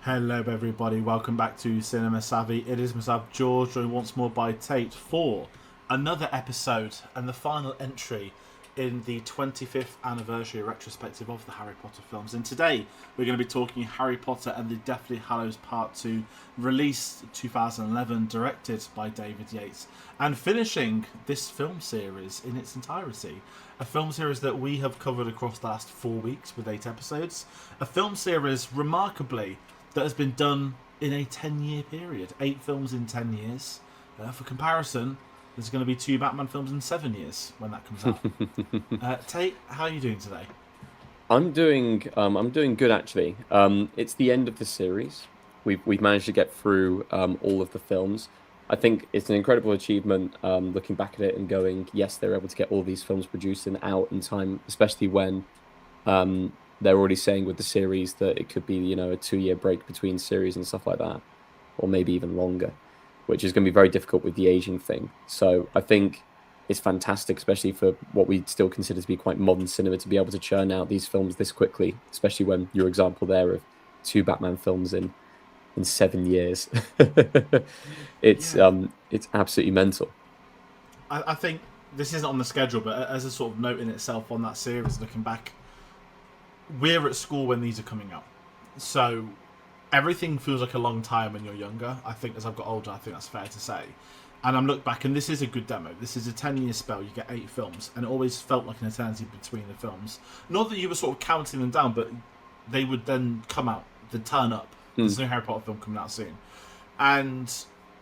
Hello everybody, welcome back to Cinema Savvy. It is myself George, joined once more by Tate for another episode and the final entry in the 25th anniversary retrospective of the Harry Potter films. And today we're going to be talking Harry Potter and the Deathly Hallows Part 2, released 2011, directed by David Yates, and finishing this film series in its entirety. A film series that we have covered across the last 4 weeks with 8 episodes. A film series, remarkably, that has been done in a 10-year period. 8 films in 10 years. For comparison, there's going to be 2 Batman films in 7 years when that comes out. Tate, how are you doing today? I'm doing good actually. It's the end of the series. We've managed to get through all of the films. I think it's an incredible achievement looking back at it and going, yes, they're able to get all these films produced and out in time, especially when they're already saying with the series that it could be, a 2-year break between series and stuff like that, or maybe even longer, which is going to be very difficult with the aging thing. So I think it's fantastic, especially for what we still consider to be quite modern cinema, to be able to churn out these films this quickly, especially when your example there of 2 Batman films in 7 years. it's Yeah, it's absolutely mental. I think this isn't on the schedule, but as a sort of note in itself on that series, looking back, we're at school when these are coming out. So everything feels like a long time when you're younger. I think as I've got older, I think that's fair to say. And I'm look back, and this is a good demo. This is a 10-year spell. You get 8 films, and it always felt like an eternity between the films. Not that you were sort of counting them down, but they would then come out, they'd turn up. There's Mm. no Harry Potter film coming out soon. And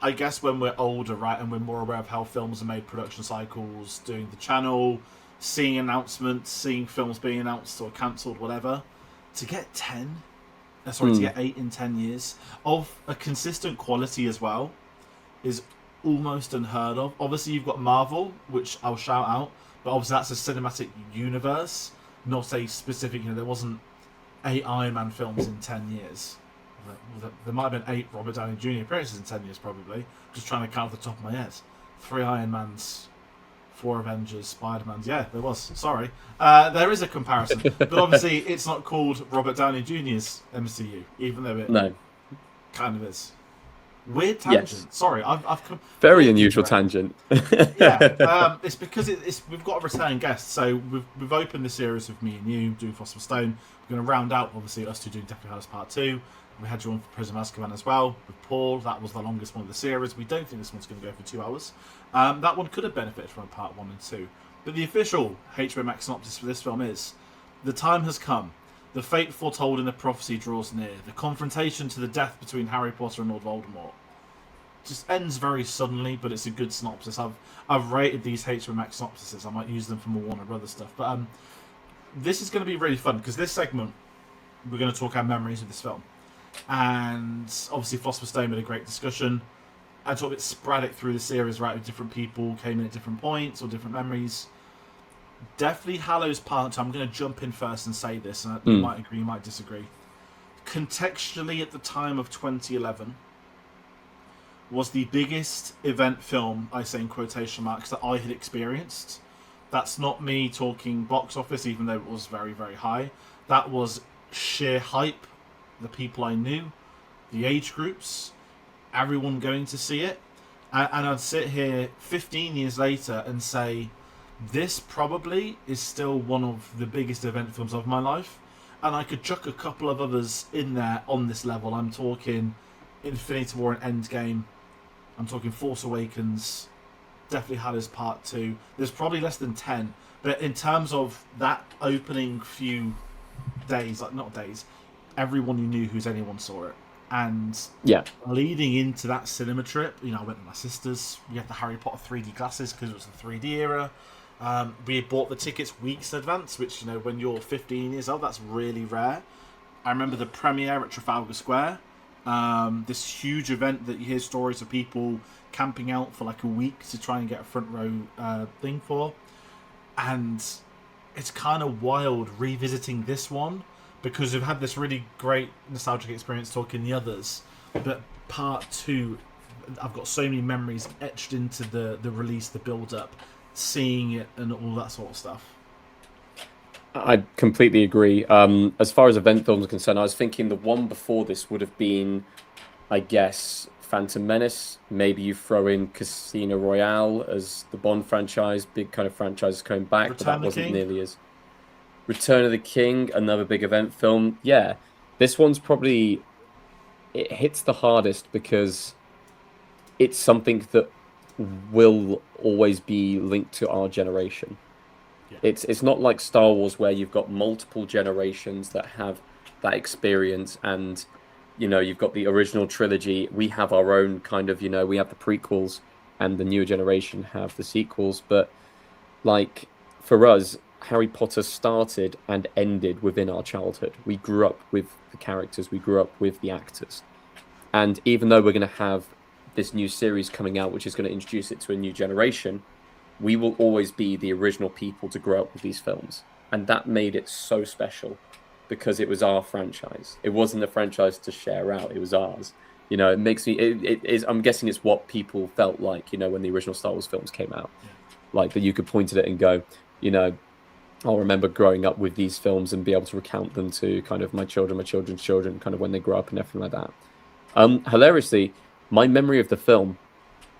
I guess when we're older, right, and we're more aware of how films are made, production cycles, doing the channel, seeing announcements, seeing films being announced or cancelled, whatever, to get 10, to Mm. get 8 in 10 years of a consistent quality as well is almost unheard of. Obviously, you've got Marvel, which I'll shout out, but obviously that's a cinematic universe, not a specific. There wasn't 8 Iron Man films in 10 years. There might have been 8 Robert Downey Jr. appearances in 10 years, probably. Just trying to count off the top of my head. 3 Iron Mans, 4 Avengers, Spider-Mans. Yeah, there was. Sorry. There is a comparison. But obviously, it's not called Robert Downey Jr.'s MCU, even though it No. kind of is. Weird Yes. tangent. Sorry, I've Very completely unusual derailed. tangent. Yeah, it's because it's we've got a return guest. So we've opened the series with me and you doing Philosopher Stone. We're going to round out, obviously, us two doing Deathly Hallows Part 2. We had you on for Prison of Azkaban as well with Paul. That was the longest one of the series. We don't think this one's going to go for 2 hours. That one could have benefited from Part 1 and 2. But the official HBO Max synopsis for this film is: the time has come. The fate foretold in the prophecy draws near. The confrontation to the death between Harry Potter and Lord Voldemort. Just ends very suddenly, but it's a good synopsis. I've rated these HBO Max synopsises. I might use them for more Warner Brothers stuff. But this is going to be really fun because this segment we're going to talk our memories of this film, and obviously Philosopher's Stone had a great discussion. I talked a bit sporadic through the series, right? With different people came in at different points or different memories. Deathly Hallows Part 2. I'm going to jump in first and say this, and you Mm. might agree, you might disagree. Contextually, at the time of 2011, was the biggest event film, I say in quotation marks, that I had experienced. That's not me talking box office, even though it was very, very high. That was sheer hype, the people I knew, the age groups, everyone going to see it. And I'd sit here 15 years later and say, this probably is still one of the biggest event films of my life. And I could chuck a couple of others in there on this level. I'm talking Infinity War and Endgame. I'm talking Force Awakens, Deathly Hallows Part 2. There's probably less than 10. But in terms of that opening few days, like not days, everyone you knew who's anyone saw it. And Yeah. leading into that cinema trip, I went with my sisters. We had the Harry Potter 3D glasses because it was the 3D era. We had bought the tickets weeks in advance, which, when you're 15 years old, that's really rare. I remember the premiere at Trafalgar Square. This huge event that you hear stories of people camping out for like a week to try and get a front row thing for. And it's kind of wild revisiting this one because we've had this really great nostalgic experience talking the others. But Part 2, I've got so many memories etched into the release, the build-up, seeing it and all that sort of stuff. I completely agree. As far as event films are concerned, I was thinking the one before this would have been, I guess, Phantom Menace. Maybe you throw in Casino Royale as the Bond franchise, big kind of franchise coming back, but Return that of the wasn't King. nearly as Return of the King, another big event film. Yeah, this one's probably it hits the hardest because it's something that will always be linked to our generation. Yeah. It's not like Star Wars where you've got multiple generations that have that experience and you've got the original trilogy. We have our own kind of, we have the prequels and the newer generation have the sequels, but like for us, Harry Potter started and ended within our childhood. We grew up with the characters, we grew up with the actors. And even though we're going to have this new series coming out, which is going to introduce it to a new generation, we will always be the original people to grow up with these films. And that made it so special because it was our franchise. It wasn't a franchise to share out, it was ours. It makes me, it is, I'm guessing it's what people felt like, when the original Star Wars films came out. Yeah. Like that you could point at it and go, I'll remember growing up with these films and be able to recount them to kind of my children, my children's children, kind of when they grow up and everything like that. Hilariously, my memory of the film,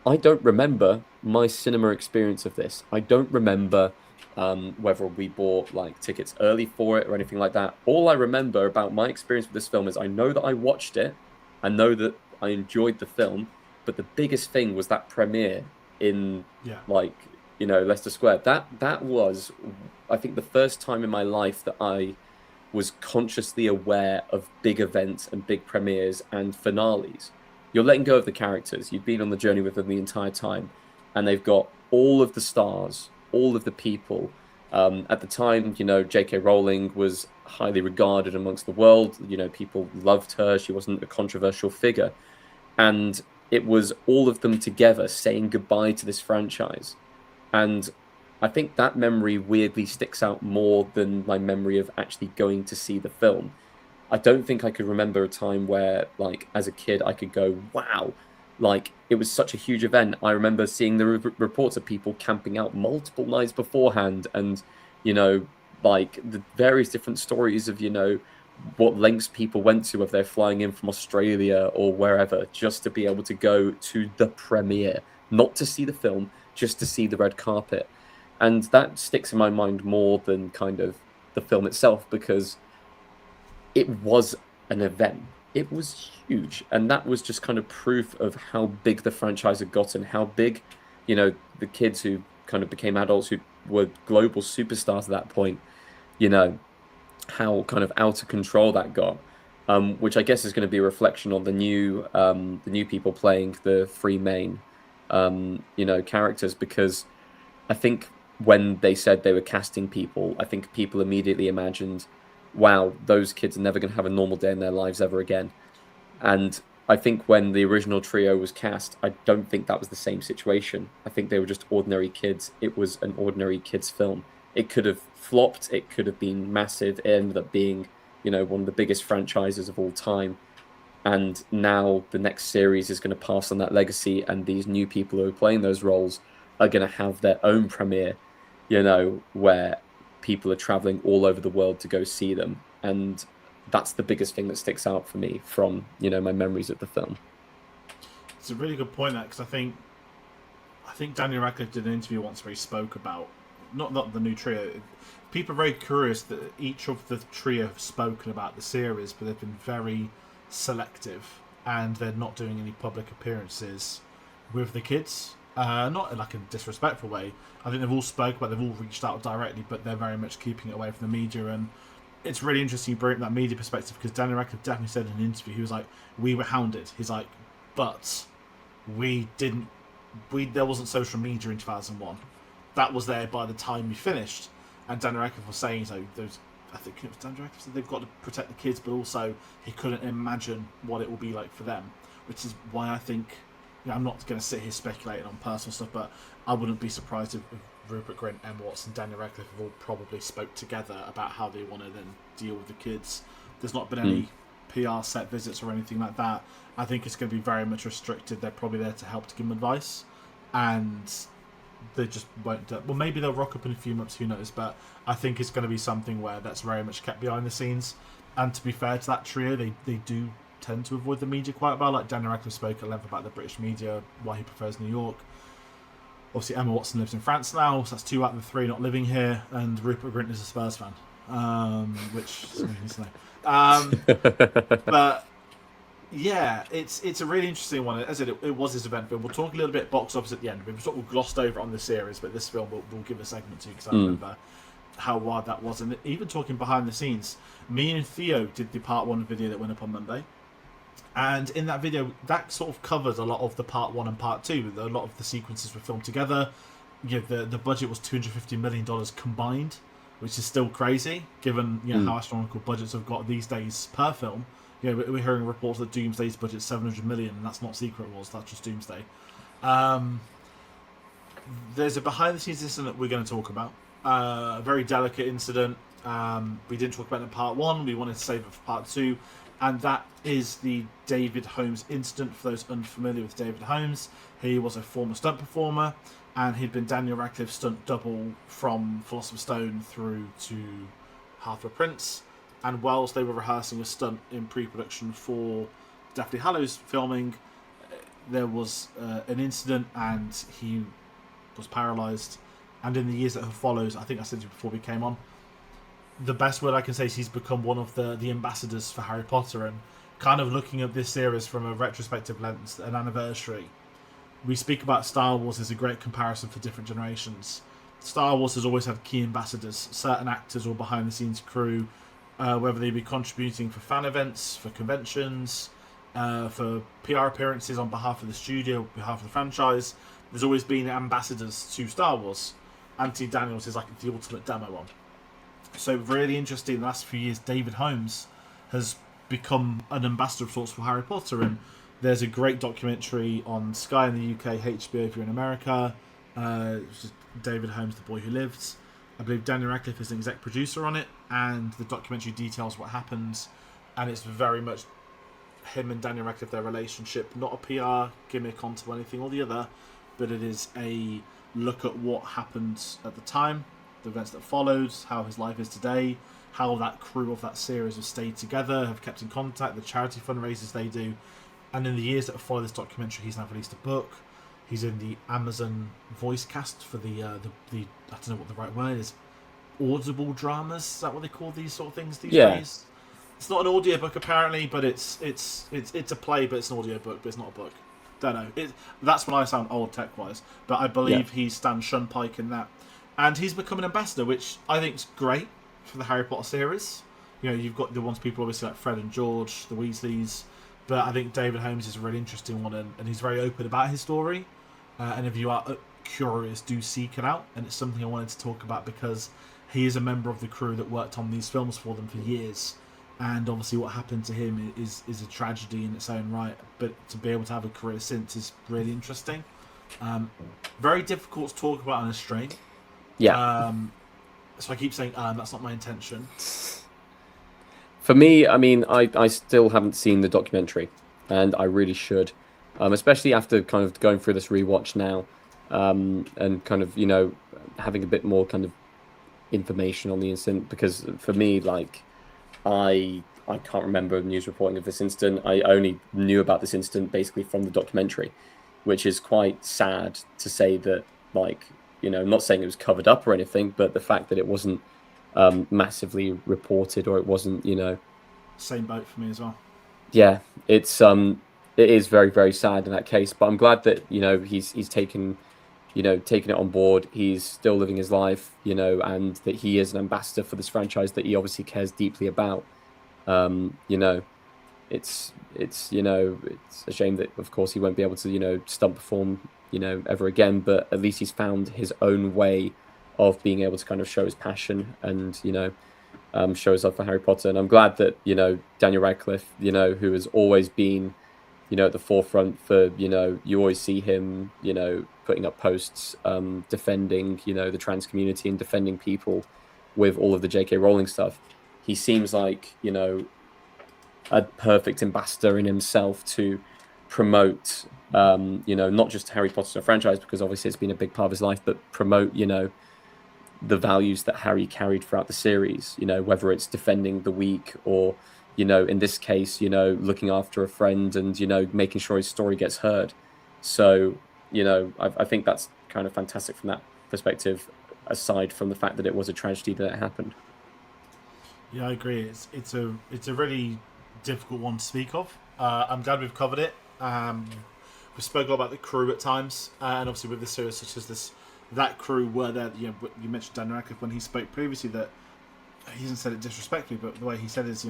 I don't remember my cinema experience of this. I don't remember whether we bought like tickets early for it or anything like that. All I remember about my experience with this film is I know that I watched it, I know that I enjoyed the film, but the biggest thing was that premiere in Yeah. like Leicester Square. That was, I think, the first time in my life that I was consciously aware of big events and big premieres and finales. You're letting go of the characters. You've been on the journey with them the entire time, and they've got all of the stars, all of the people. At the time, J.K. Rowling was highly regarded amongst the world. People loved her. She wasn't a controversial figure, and it was all of them together saying goodbye to this franchise. And I think that memory weirdly sticks out more than my memory of actually going to see the film. I don't think I could remember a time where, like, as a kid, I could go, wow, like, it was such a huge event. I remember seeing the reports of people camping out multiple nights beforehand and, like, the various different stories of, what lengths people went to if they're flying in from Australia or wherever just to be able to go to the premiere, not to see the film, just to see the red carpet. And that sticks in my mind more than kind of the film itself because it was an event. It was huge. And that was just kind of proof of how big the franchise had gotten, how big, the kids who kind of became adults who were global superstars at that point, you know, how kind of out of control that got. Which I guess is going to be a reflection on the new people playing the three main characters, because I think when they said they were casting people, I think people immediately imagined, wow, those kids are never going to have a normal day in their lives ever again. And I think when the original trio was cast, I don't think that was the same situation. I think they were just ordinary kids. It was an ordinary kids film. It could have flopped. It could have been massive. It ended up being, one of the biggest franchises of all time. And now the next series is going to pass on that legacy, and these new people who are playing those roles are going to have their own premiere, where people are traveling all over the world to go see them. And that's the biggest thing that sticks out for me from, my memories of the film. It's a really good point, that, because I think Daniel Radcliffe did an interview once where he spoke about not the new trio. People are very curious that each of the trio have spoken about the series, but they've been very selective, and they're not doing any public appearances with the kids. Not in like a disrespectful way. I think they've all reached out directly, but they're very much keeping it away from the media. And it's really interesting you bring up that media perspective, because Daniel Radcliffe definitely said in an interview, he was like, we were hounded. He's like, but there wasn't social media in 2001. That was there by the time we finished. And Daniel Radcliffe was saying, I think it was Daniel Radcliffe said they've got to protect the kids, but also he couldn't imagine what it will be like for them, which is why I think, I'm not going to sit here speculating on personal stuff, but I wouldn't be surprised if Rupert, Grint, Emma Watson, and Daniel Radcliffe have all probably spoke together about how they want to then deal with the kids. There's not been any PR set visits or anything like that. I think it's going to be very much restricted. They're probably there to help to give them advice. And they just won't do. Well, maybe they'll rock up in a few months, who knows, but I think it's going to be something where that's very much kept behind the scenes. And to be fair to that trio, they do tend to avoid the media quite well. Like Daniel Radcliffe spoke at length about the British media, why he prefers New York. Obviously, Emma Watson lives in France now, so that's 2 out of the 3 not living here, and Rupert Grint is a Spurs fan, which is something to know. But yeah, it's a really interesting one. As I said, it was this event film. We'll talk a little bit box office at the end. We've sort of glossed over it on the series, but this film we'll give a segment to because I remember how wild that was. And even talking behind the scenes, me and Theo did the part 1 video that went up on Monday. And in that video, that sort of covered a lot of the part 1 and part 2. A lot of the sequences were filmed together. You know, the budget was $250 million combined, which is still crazy, given how astronomical budgets have got these days per film. You know, we're hearing reports that Doomsday's budget's $700 million, and that's not Secret Wars, that's just Doomsday. There's a behind-the-scenes incident that we're going to talk about. A very delicate incident. We didn't talk about it in part 1. We wanted to save it for part 2. And that is the David Holmes incident. For those unfamiliar with David Holmes, he was a former stunt performer, and he'd been Daniel Radcliffe's stunt double from Philosopher's Stone through to Half-Blood Prince. And whilst they were rehearsing a stunt in pre-production for Deathly Hallows filming, there was an incident, and he was paralysed. And in the years that have followed, I think I said it before we came on, the best word I can say is he's become one of the ambassadors for Harry Potter. And kind of looking at this series from a retrospective lens, an anniversary, we speak about Star Wars as a great comparison for different generations. Star Wars has always had key ambassadors, certain actors or behind the scenes crew, whether they be contributing for fan events, for conventions, for PR appearances on behalf of the studio, on behalf of the franchise. There's always been ambassadors to Star Wars. Anthony Daniels is like the ultimate demo one. So really interesting, in the last few years, David Holmes has become an ambassador of sorts for Harry Potter, and there's a great documentary on Sky in the UK, HBO if you're in America, which is David Holmes, The Boy Who Lived. I believe Daniel Radcliffe is an exec producer on it, and the documentary details what happens, and it's very much him and Daniel Radcliffe, their relationship, not a PR gimmick onto anything or the other, but it is a look at what happened at the time, the events that followed, how his life is today, how that crew of that series have stayed together, have kept in contact, the charity fundraisers they do. And in the years that have followed this documentary, he's now released a book. He's in the Amazon voice cast for the I don't know what the right word is, audible dramas. Is that what they call these sort of things these days? It's not an audiobook apparently, but it's a play, but it's an audiobook, but it's not a book. Don't know. That's when I sound old tech-wise, but I believe he's Stan Shunpike in that. And he's become an ambassador, which I think is great for the Harry Potter series. You know, you've got the ones people obviously like Fred and George, the Weasleys, but I think David Holmes is a really interesting one, and he's very open about his story. And if you are curious, do seek it out. And it's something I wanted to talk about because he is a member of the crew that worked on these films for them for years. And obviously what happened to him is a tragedy in its own right. But to be able to have a career since is really interesting. Very difficult to talk about on a stream. Yeah. So I keep saying, that's not my intention. For me, I mean, I still haven't seen the documentary, and I really should, especially after kind of going through this rewatch now, and kind of, you know, having a bit more kind of information on the incident, because for me, like, I can't remember news reporting of this incident. I only knew about this incident basically from the documentary, which is quite sad to say that, like, you know, not saying it was covered up or anything, but the fact that it wasn't massively reported, or it wasn't, you know. Same boat for me as well. Yeah, it is very, very sad in that case, but I'm glad that, you know, he's taken it on board. He's still living his life, you know, and that he is an ambassador for this franchise that he obviously cares deeply about. You know, it's you know, it's a shame that of course he won't be able to, you know, stunt perform, you know, ever again, but at least he's found his own way of being able to kind of show his passion and, you know, show his love for Harry Potter. And I'm glad that, you know, Daniel Radcliffe, you know, who has always been, you know, at the forefront for, you know, you always see him, you know, putting up posts, defending, you know, the trans community and defending people with all of the J.K. Rowling stuff. He seems like, you know, a perfect ambassador in himself to promote not just Harry Potter franchise, because obviously it's been a big part of his life, but promote, the values that Harry carried throughout the series, whether it's defending the weak or, in this case, looking after a friend and, making sure his story gets heard. So, I think that's kind of fantastic from that perspective, aside from the fact that it was a tragedy that it happened. Yeah, I agree. It's a really difficult one to speak of. I'm glad we've covered it. We spoke a lot about the crew at times, and obviously with the series such as this, that crew were there. You mentioned Dan Radcliffe when he spoke previously that he hasn't said it disrespectfully, but the way he said is,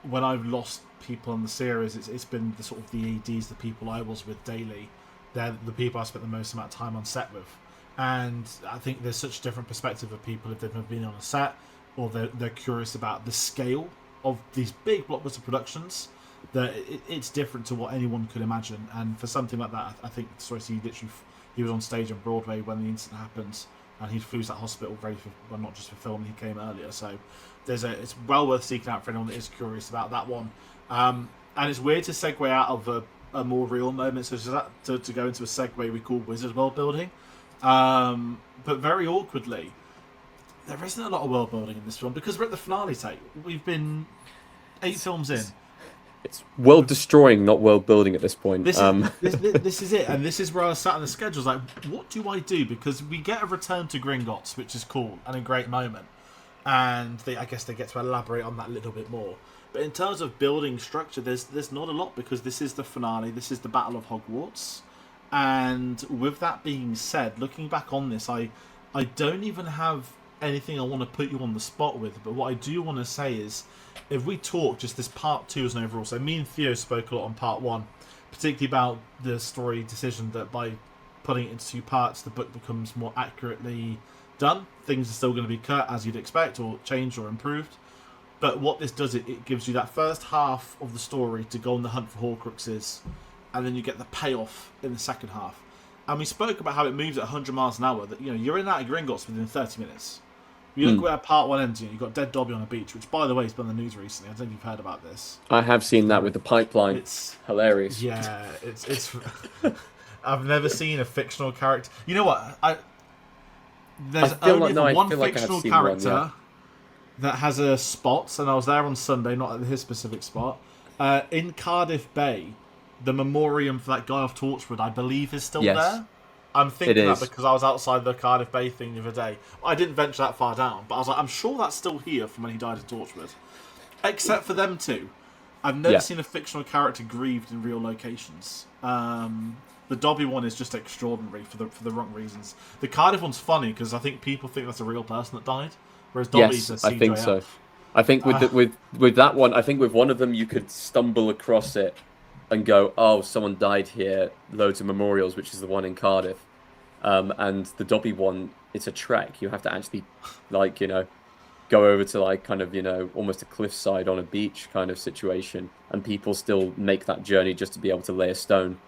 when I've lost people on the series, it's been the sort of the ADs, the people I was with daily. They're the people I spent the most amount of time on set with, and I think there's such a different perspective of people if they've never been on a set or they're curious about the scale of these big blockbuster productions. That it's different to what anyone could imagine, and for something like that, I think he was on stage on Broadway when the incident happened, and he flew to that hospital ready for, well, not just for film. He came earlier, so it's well worth seeking out for anyone that is curious about that one. And it's weird to segue out of a more real moment, so to go into a segue we call wizard world building, but very awkwardly, there isn't a lot of world building in this film because we're at the finale. Tate, we've been 8 films in. It's world destroying, not world building at this point. This is it, and this is where I was sat on the schedule. Like, what do I do? Because we get a return to Gringotts, which is cool and a great moment, and I guess they get to elaborate on that a little bit more. But in terms of building structure, there's not a lot because this is the finale. This is the Battle of Hogwarts, and with that being said, looking back on this, I don't even have anything I want to put you on the spot with. But what I do want to say is, if we talk just this part 2 as an overall, so me and Theo spoke a lot on part 1, particularly about the story decision that by putting it into 2 parts, the book becomes more accurately done. Things are still going to be cut as you'd expect, or changed or improved. But what this does, it gives you that first half of the story to go on the hunt for Horcruxes, and then you get the payoff in the second half. And we spoke about how it moves at 100 miles an hour. That you're in and out of Gringotts within 30 minutes. You look where part 1 ends. You've got dead Dobby on a beach, which, by the way, has been on the news recently. I don't know if you've heard about this. I have seen that with the pipeline. It's hilarious. Yeah, it's. I've never seen a fictional character. You know what? There's only one fictional character that has a spot, and I was there on Sunday, not at his specific spot. In Cardiff Bay, the memoriam for that guy off Torchwood, I believe, is still there. I'm thinking that because I was outside the Cardiff Bay thing the other day. I didn't venture that far down, but I was like, I'm sure that's still here from when he died at Torchwood. Except for them two. I've never seen a fictional character grieved in real locations. The Dobby one is just extraordinary for the wrong reasons. The Cardiff one's funny because I think people think that's a real person that died, whereas Dobby's a CGI. I think so. I think with that one, I think with one of them you could stumble across it and go, oh, someone died here, loads of memorials, which is the one in Cardiff. And the Dobby one, it's a trek. You have to actually, go over to almost a cliffside on a beach kind of situation. And people still make that journey just to be able to lay a stone,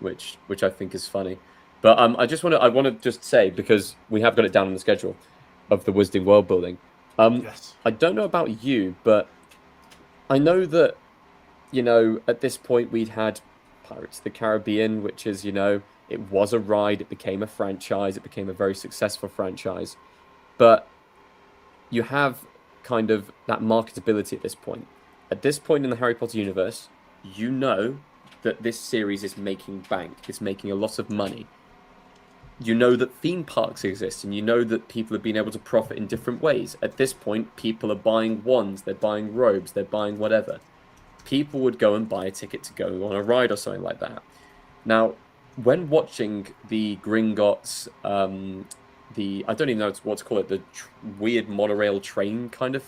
which I think is funny. But I want to just say, because we have got it down on the schedule of the Wizarding world building. Yes. I don't know about you, but I know that, at this point we'd had Pirates of the Caribbean, which is, it was a ride, it became a franchise, it became a very successful franchise. But you have kind of that marketability at this point. At this point in the Harry Potter universe, you know that this series is making bank, it's making a lot of money. You know that theme parks exist, and you know that people have been able to profit in different ways. At this point, people are buying wands, they're buying robes, they're buying whatever. People would go and buy a ticket to go on a ride or something like that. Now, when watching the Gringotts, I don't even know what to call it, the weird monorail train kind of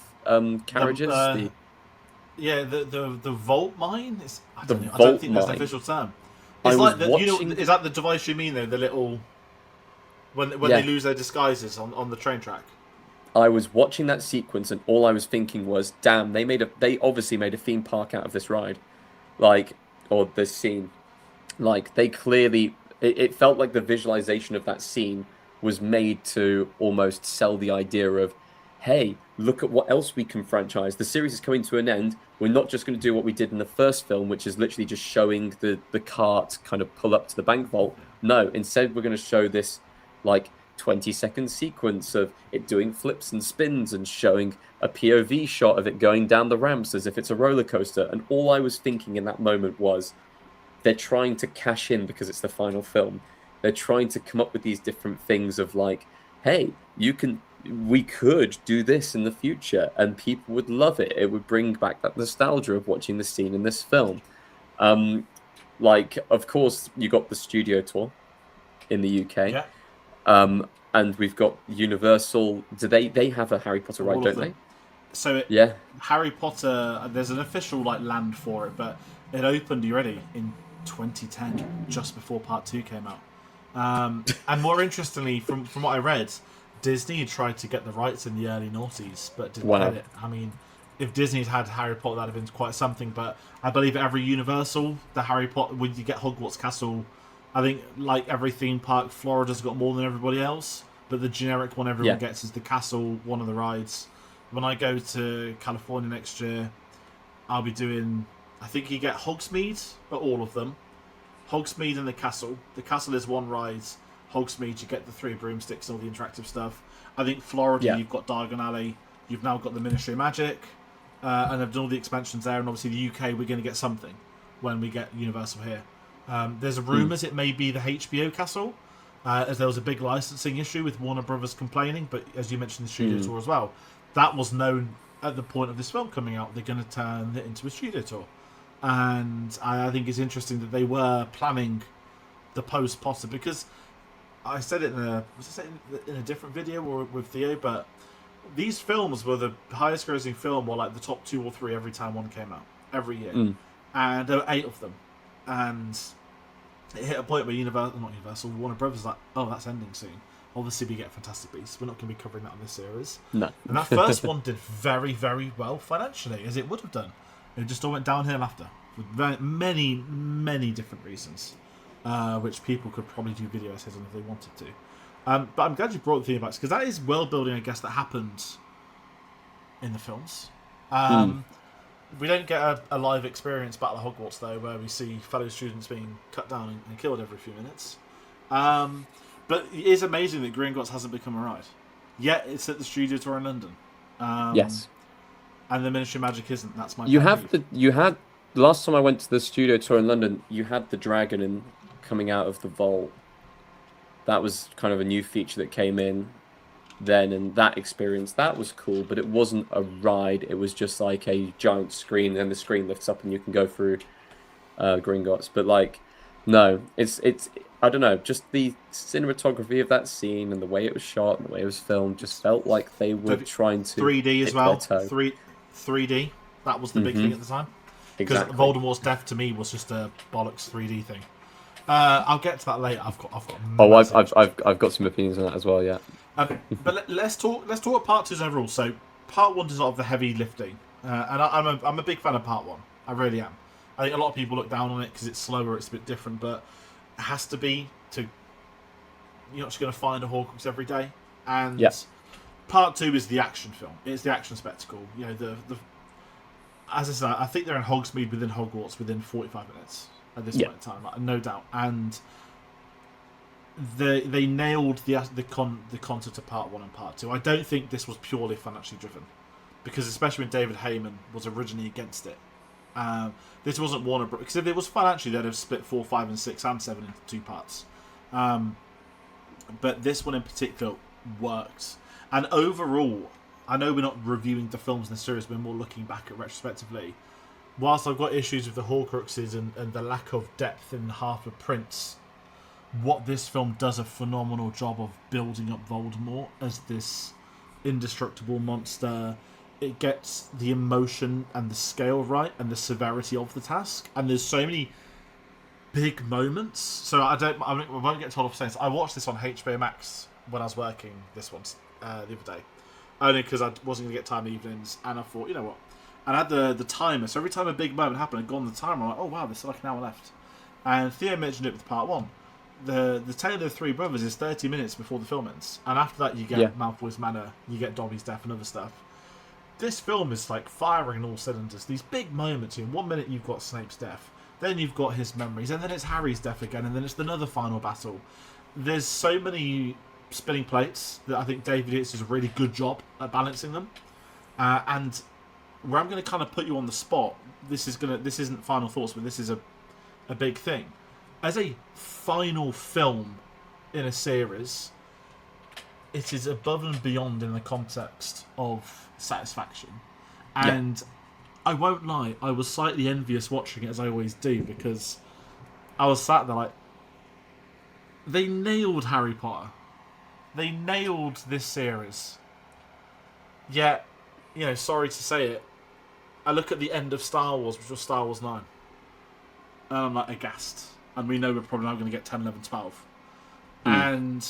carriages. The vault mine. I don't think that's the official term. It's is that the device you mean though? The little when they lose their disguises on the train track. I was watching that sequence, and all I was thinking was, "Damn, they obviously made a theme park out of this ride, or this scene. They clearly, it felt like the visualization of that scene was made to almost sell the idea of, hey, look at what else we can franchise. The series is coming to an end. We're not just going to do what we did in the first film, which is literally just showing the cart kind of pull up to the bank vault. No, instead we're going to show this like 20-second sequence of it doing flips and spins and showing a POV shot of it going down the ramps as if it's a roller coaster. And all I was thinking in that moment was, they're trying to cash in because it's the final film. They're trying to come up with these different things of like, hey, we could do this in the future and people would love it. It would bring back that nostalgia of watching the scene in this film. Like, of course, you got the studio tour in the UK. Yeah. And we've got Universal. They have a Harry Potter ride, don't they? So yeah, Harry Potter, there's an official like land for it, but it opened, you ready, in 2010, just before Part 2 came out. And more interestingly, from what I read, Disney tried to get the rights in the early noughties, but didn't get it. I mean, if Disney had Harry Potter, that'd have been quite something. But I believe every Universal, the Harry Potter, when you get Hogwarts Castle, I think like every theme park, Florida's got more than everybody else. But the generic one everyone gets is the castle, one of the rides. When I go to California next year, I'll be doing, I think you get Hogsmeade, but all of them. Hogsmeade and the castle. The castle is one ride. Hogsmeade, you get the 3 broomsticks and all the interactive stuff. I think Florida, you've got Diagon Alley. You've now got the Ministry of Magic. And they've done all the expansions there. And obviously the UK, we're going to get something when we get Universal here. There's rumours it may be the HBO castle, as there was a big licensing issue with Warner Brothers complaining. But as you mentioned, the studio tour as well. That was known at the point of this film coming out. They're going to turn it into a studio tour. And I think it's interesting that they were planning the post-Potter, because I said it in a different video or with Theo, but these films were the highest grossing film, or like the top 2 or 3 every time one came out, every year. And there were 8 of them. And it hit a point where Warner Brothers was like, oh, that's ending soon. Obviously, we get Fantastic Beasts. We're not going to be covering that on this series. No. And that first one did very, very well financially, as it would have done. It just all went downhill after, for many, many different reasons, which people could probably do video essays on if they wanted to. But I'm glad you brought the theme back, because that is world building, I guess, that happens in the films. We don't get a live experience Battle of Hogwarts, though, where we see fellow students being cut down and killed every few minutes. But it is amazing that Gringotts hasn't become a ride. Yet it's at the studio tour in London. Yes. And the Ministry of Magic isn't. That's my. You had last time I went to the studio tour in London. You had the dragon coming out of the vault. That was kind of a new feature that came in then, and that experience, that was cool. But it wasn't a ride. It was just like a giant screen, and the screen lifts up, and you can go through Gringotts. But like, no, it's I don't know. Just the cinematography of that scene and the way it was shot and the way it was filmed just felt like they were trying to 3D as well. 3D. That was the big thing at the time. Because Voldemort's death to me was just a bollocks 3D thing. I'll get to that later. I've got. I've got some opinions on that as well. Yeah. But let's talk about Part 2's overall. So Part 1 does a lot of the heavy lifting, and I'm a big fan of Part 1. I really am. I think a lot of people look down on it because it's slower, it's a bit different, but it has to be to. You're not just going to find a Horcrux every day, and Part 2 is the action film. It's the action spectacle. You know, the as I said, I think they're in Hogsmeade within Hogwarts within 45 minutes at this point in time, no doubt. And they nailed the concept of Part 1 and Part 2. I don't think this was purely financially driven, because especially when David Heyman was originally against it. This wasn't Warner Bros. Because if it was financially, they'd have split 4, 5, and 6 and 7 into 2 parts. But this one in particular worked. And overall, I know we're not reviewing the films in the series, we're more looking back at retrospectively. Whilst I've got issues with the Horcruxes and the lack of depth in half of Prince, what this film does a phenomenal job of building up Voldemort as this indestructible monster. It gets the emotion and the scale right and the severity of the task. And there's so many big moments. So I won't get told off saying this. I watched this on HBO Max when I was working this one the other day. Only because I wasn't going to get time in the evenings. And I thought, you know what? And I had the timer. So every time a big moment happened, I'd go on the timer. I'm like, oh wow, there's like an hour left. And Theo mentioned it with Part 1. The Tale of the Three Brothers is 30 minutes before the film ends. And after that, you get Malfoy's Manor, you get Dobby's death and other stuff. this film is like firing on all cylinders. These big moments. In 1 minute you've got Snape's death, then you've got his memories, and then it's Harry's death again, and then it's another final battle. There's so many spinning plates that I think David Yates does a really good job at balancing them. And where I'm going to kind of put you on the spot, this isn't final thoughts, but this is a big thing. As a final film in a series, it is above and beyond in the context of satisfaction. And I won't lie, I was slightly envious watching it, as I always do, because I was sat there like, they nailed Harry Potter. They nailed this series. Yet, sorry to say it, I look at the end of Star Wars, which was Star Wars 9, and I'm like aghast. And we know we're probably not going to get 10, 11, 12. And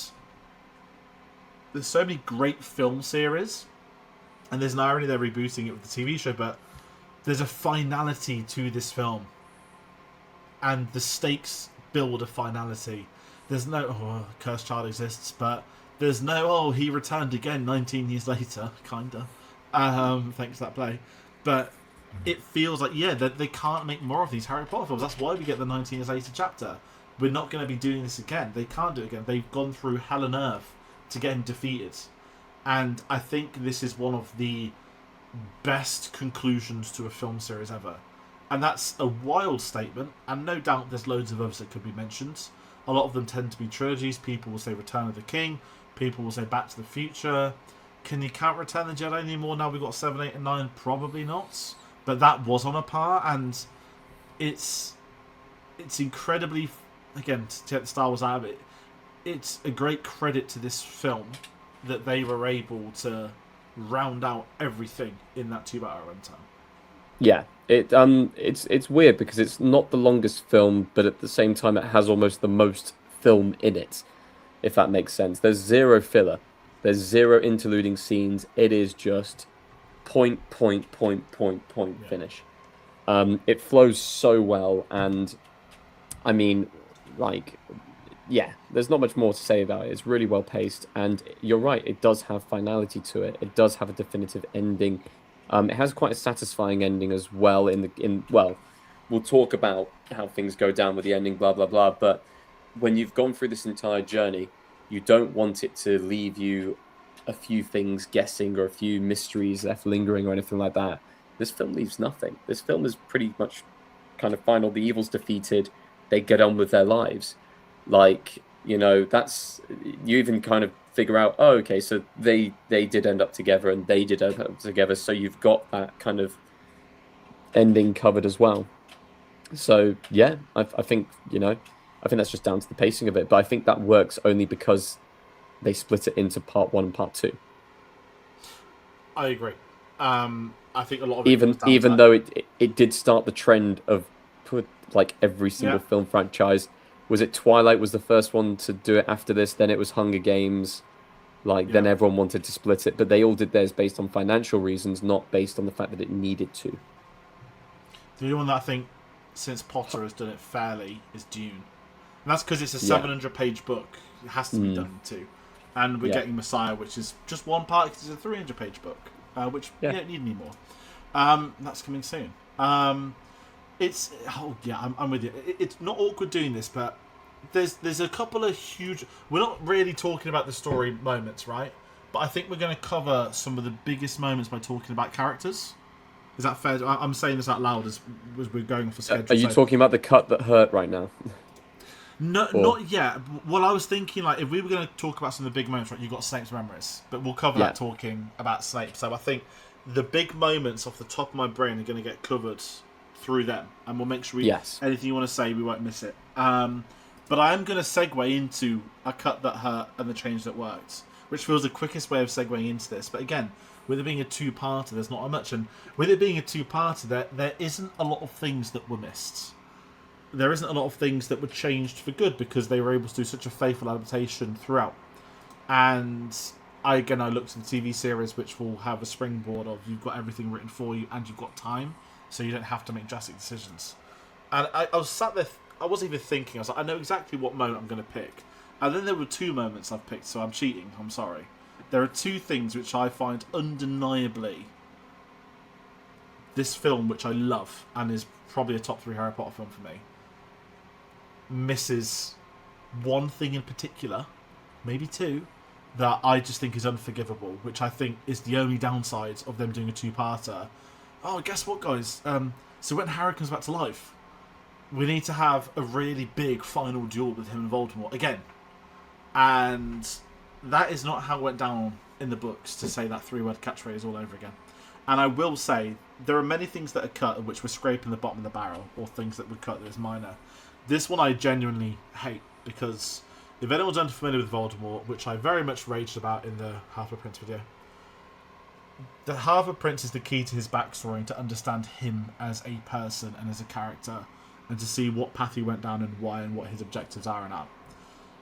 there's so many great film series, and there's an irony they're rebooting it with the TV show, but there's a finality to this film, and the stakes build a finality. There's no cursed child exists, but there's no he returned again 19 years later, kinda. Thanks to that play, but it feels like that they can't make more of these Harry Potter films. That's why we get the 19 years later chapter. We're not going to be doing this again. They can't do it again. They've gone through hell and earth to get him defeated, and I think this is one of the best conclusions to a film series ever. And that's a wild statement, and no doubt there's loads of others that could be mentioned. A lot of them tend to be trilogies. People will say Return of the King. People will say Back to the Future. Can you count Return of the Jedi anymore now we've got 7, 8 and 9? Probably not. But that was on a par, and it's incredibly, again, to take the Star Wars out of it, it's a great credit to this film that they were able to round out everything in that 2-hour runtime. Yeah, it's weird because it's not the longest film, but at the same time it has almost the most film in it, if that makes sense. There's zero filler. There's zero interluding scenes. It is just point, finish. It flows so well, and I mean, there's not much more to say about it. It's really well paced, and you're right, it does have finality to it. It does have a definitive ending. It has quite a satisfying ending as well. We'll talk about how things go down with the ending, blah blah blah. But when you've gone through this entire journey, you don't want it to leave you a few things guessing or a few mysteries left lingering or anything like that. This film leaves nothing. This film is pretty much kind of final. The evil's defeated. They get on with their lives. That's, you even kind of figure out, okay, so they did end up together and they did end up together. So you've got that kind of ending covered as well. So yeah, I think that's just down to the pacing of it. But I think that works only because they split it into part 1 and part 2. I agree. I think a lot of it even though it did start the trend of every single film franchise. Was it Twilight was the first one to do it after this? Then it was Hunger Games. Then everyone wanted to split it, but they all did theirs based on financial reasons, not based on the fact that it needed to. The only one that I think, since Potter has done it fairly, is Dune. And that's because it's a 700-page book. It has to be done too. And we're getting Messiah, which is just one part, because it's a 300-page book, which we don't need anymore. That's coming soon. I'm with you. It's not awkward doing this, but there's a couple of huge... We're not really talking about the story moments, right? But I think we're going to cover some of the biggest moments by talking about characters. Is that fair? I'm saying this out loud as we're going for schedule. Are you talking about the cut that hurt right now? No, not yet. Well, I was thinking, if we were going to talk about some of the big moments, right, you've got Snape's memories, but we'll cover that talking about Snape. So I think the big moments off the top of my brain are going to get covered through them, and we'll make sure anything you want to say, we won't miss it. But I am going to segue into a cut that hurt and the change that worked, which feels the quickest way of segueing into this. But again, with it being a two-parter, there's not much, and with it being a two-parter, there isn't a lot of things that were missed. There isn't a lot of things that were changed for good because they were able to do such a faithful adaptation throughout. And I looked at the TV series, which will have a springboard of you've got everything written for you and you've got time, so you don't have to make drastic decisions. And I was sat there, I wasn't even thinking, I was like, I know exactly what moment I'm going to pick. And then there were 2 moments I've picked, so I'm cheating, I'm sorry. There are 2 things which I find undeniably this film, which I love and is probably a top 3 Harry Potter film for me, misses one thing in particular, maybe two, that I just think is unforgivable, which I think is the only downside of them doing a 2-parter. Oh, guess what, guys? So when Harry comes back to life, we need to have a really big final duel with him and Voldemort again. And that is not how it went down in the books, to say that 3-word catchphrase all over again. And I will say, there are many things that are cut which were scraping the bottom of the barrel, or things that were cut that is minor. This one I genuinely hate, because if anyone's unfamiliar with Voldemort, which I very much raged about in the Half-Blood Prince video, the Half-Blood Prince is the key to his backstory and to understand him as a person and as a character, and to see what path he went down and why and what his objectives are and are.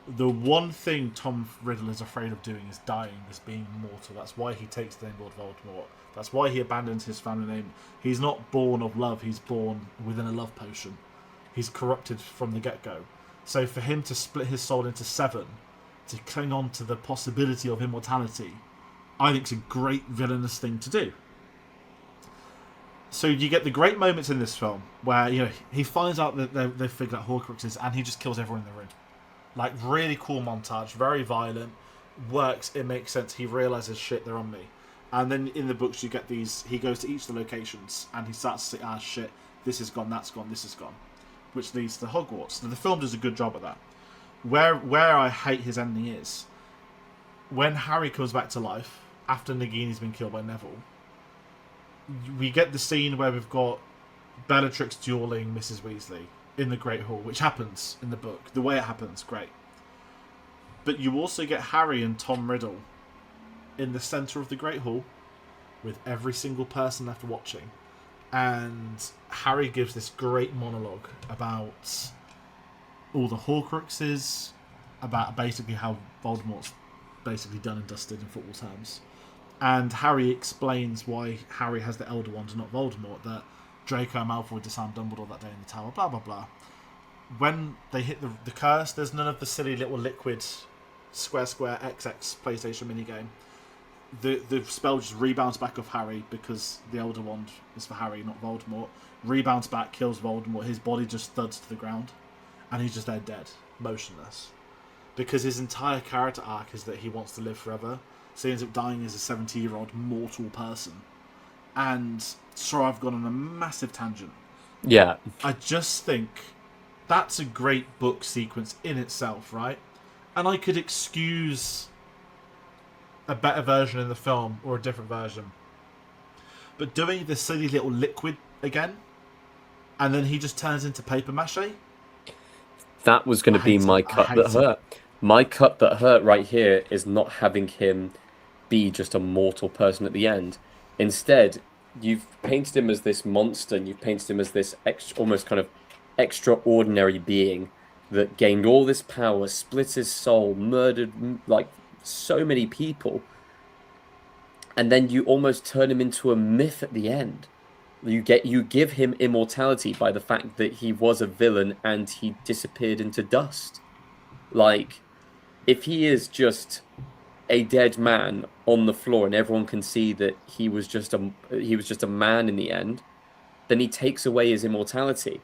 The one thing Tom Riddle is afraid of doing is dying, is being mortal. That's why he takes the name Lord Voldemort. That's why he abandons his family name. He's not born of love, he's born within a love potion. He's corrupted from the get-go. So for him to split his soul into 7, to cling on to the possibility of immortality, I think it's a great villainous thing to do. So you get the great moments in this film where, you know, he finds out that they've figured out Horcruxes and he just kills everyone in the room. Like, really cool montage, very violent, works, it makes sense, he realises, shit, they're on me. And then in the books you get these, he goes to each of the locations and he starts to say, shit, this is gone, that's gone, this is gone. Which leads to Hogwarts. So the film does a good job of that. Where I hate his ending is, when Harry comes back to life, after Nagini's been killed by Neville, we get the scene where we've got Bellatrix dueling Mrs. Weasley in the Great Hall, which happens in the book. The way it happens, great. But you also get Harry and Tom Riddle in the centre of the Great Hall with every single person left watching. And Harry gives this great monologue about all the Horcruxes, about basically how Voldemort's basically done and dusted in football terms. And Harry explains why Harry has the Elder Wand and not Voldemort, that Draco Malfoy disarmed Dumbledore that day in the tower, blah, blah, blah. When they hit the curse, there's none of the silly little liquid square XX PlayStation minigame. The spell just rebounds back off Harry because the Elder Wand is for Harry, not Voldemort. Rebounds back, kills Voldemort. His body just thuds to the ground. And he's just there dead, motionless. Because his entire character arc is that he wants to live forever. So he ends up dying as a 70-year-old mortal person. And so I've gone on a massive tangent. Yeah. I just think that's a great book sequence in itself, right? And I could excuse a better version in the film or a different version. But doing the silly little liquid again, and then he just turns into paper mache. That was going to be my cut that hurt. My cut that hurt right here is not having him be just a mortal person at the end. Instead, you've painted him as this monster, and you've painted him as this almost kind of extraordinary being that gained all this power, split his soul, murdered like so many people, and then you almost turn him into a myth at the end. You give him immortality by the fact that he was a villain and he disappeared into dust. Like, if he is just a dead man on the floor and everyone can see that he was just a man in the end, then he takes away his immortality.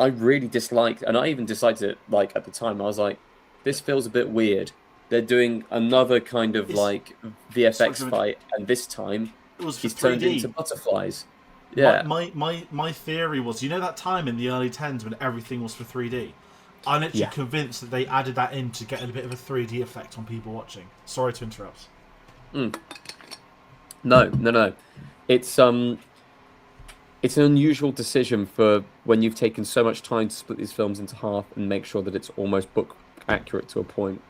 I really disliked, and I even disliked it, like, at the time. I was like, this feels a bit weird. They're doing another kind of like VFX fight, and this time he's turned into butterflies. Yeah. My theory was, you know, that time in the early 10s when everything was for 3D? I'm literally convinced that they added that in to get a bit of a 3D effect on people watching. Sorry to interrupt. No. It's an unusual decision for when you've taken so much time to split these films into half and make sure that it's almost book accurate to a point,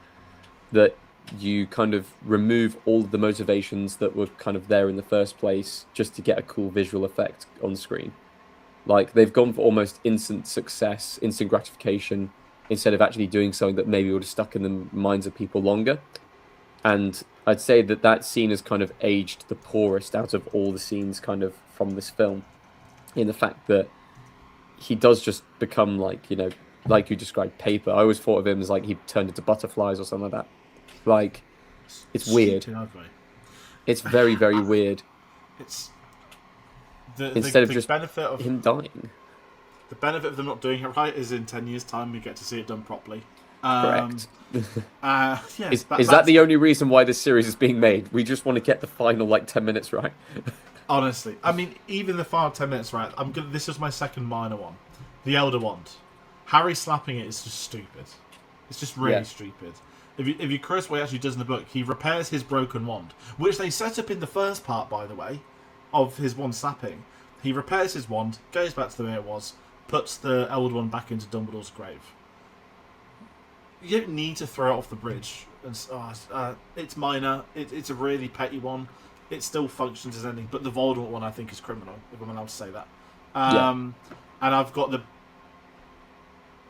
that you kind of remove all of the motivations that were kind of there in the first place just to get a cool visual effect on screen. Like, they've gone for almost instant success, instant gratification, instead of actually doing something that maybe would have stuck in the minds of people longer. And I'd say that scene has kind of aged the poorest out of all the scenes kind of from this film, in the fact that he does just become, like, you know, like you described, paper. I always thought of him as like he turned into butterflies or something like that. Like, it's weird. It's very, very weird. It's instead of the just benefit of him dying. the benefit of them not doing it right is in 10 years' time we get to see it done properly. Correct. Yes, Is that the only reason why this series is being made? We just want to get the final 10 minutes right. Honestly, I mean, even the final 10 minutes right. This is my second minor one, the Elder Wand. Harry slapping it is just stupid. It's just really stupid. If you curious what he actually does in the book, he repairs his broken wand, which they set up in the first part, by the way, of his wand slapping. He repairs his wand, goes back to the way it was, puts the Elder Wand back into Dumbledore's grave. You don't need to throw it off the bridge. It's minor. It's a really petty one. It still functions as anything, but the Voldemort one I think is criminal, if I'm allowed to say that. And I've got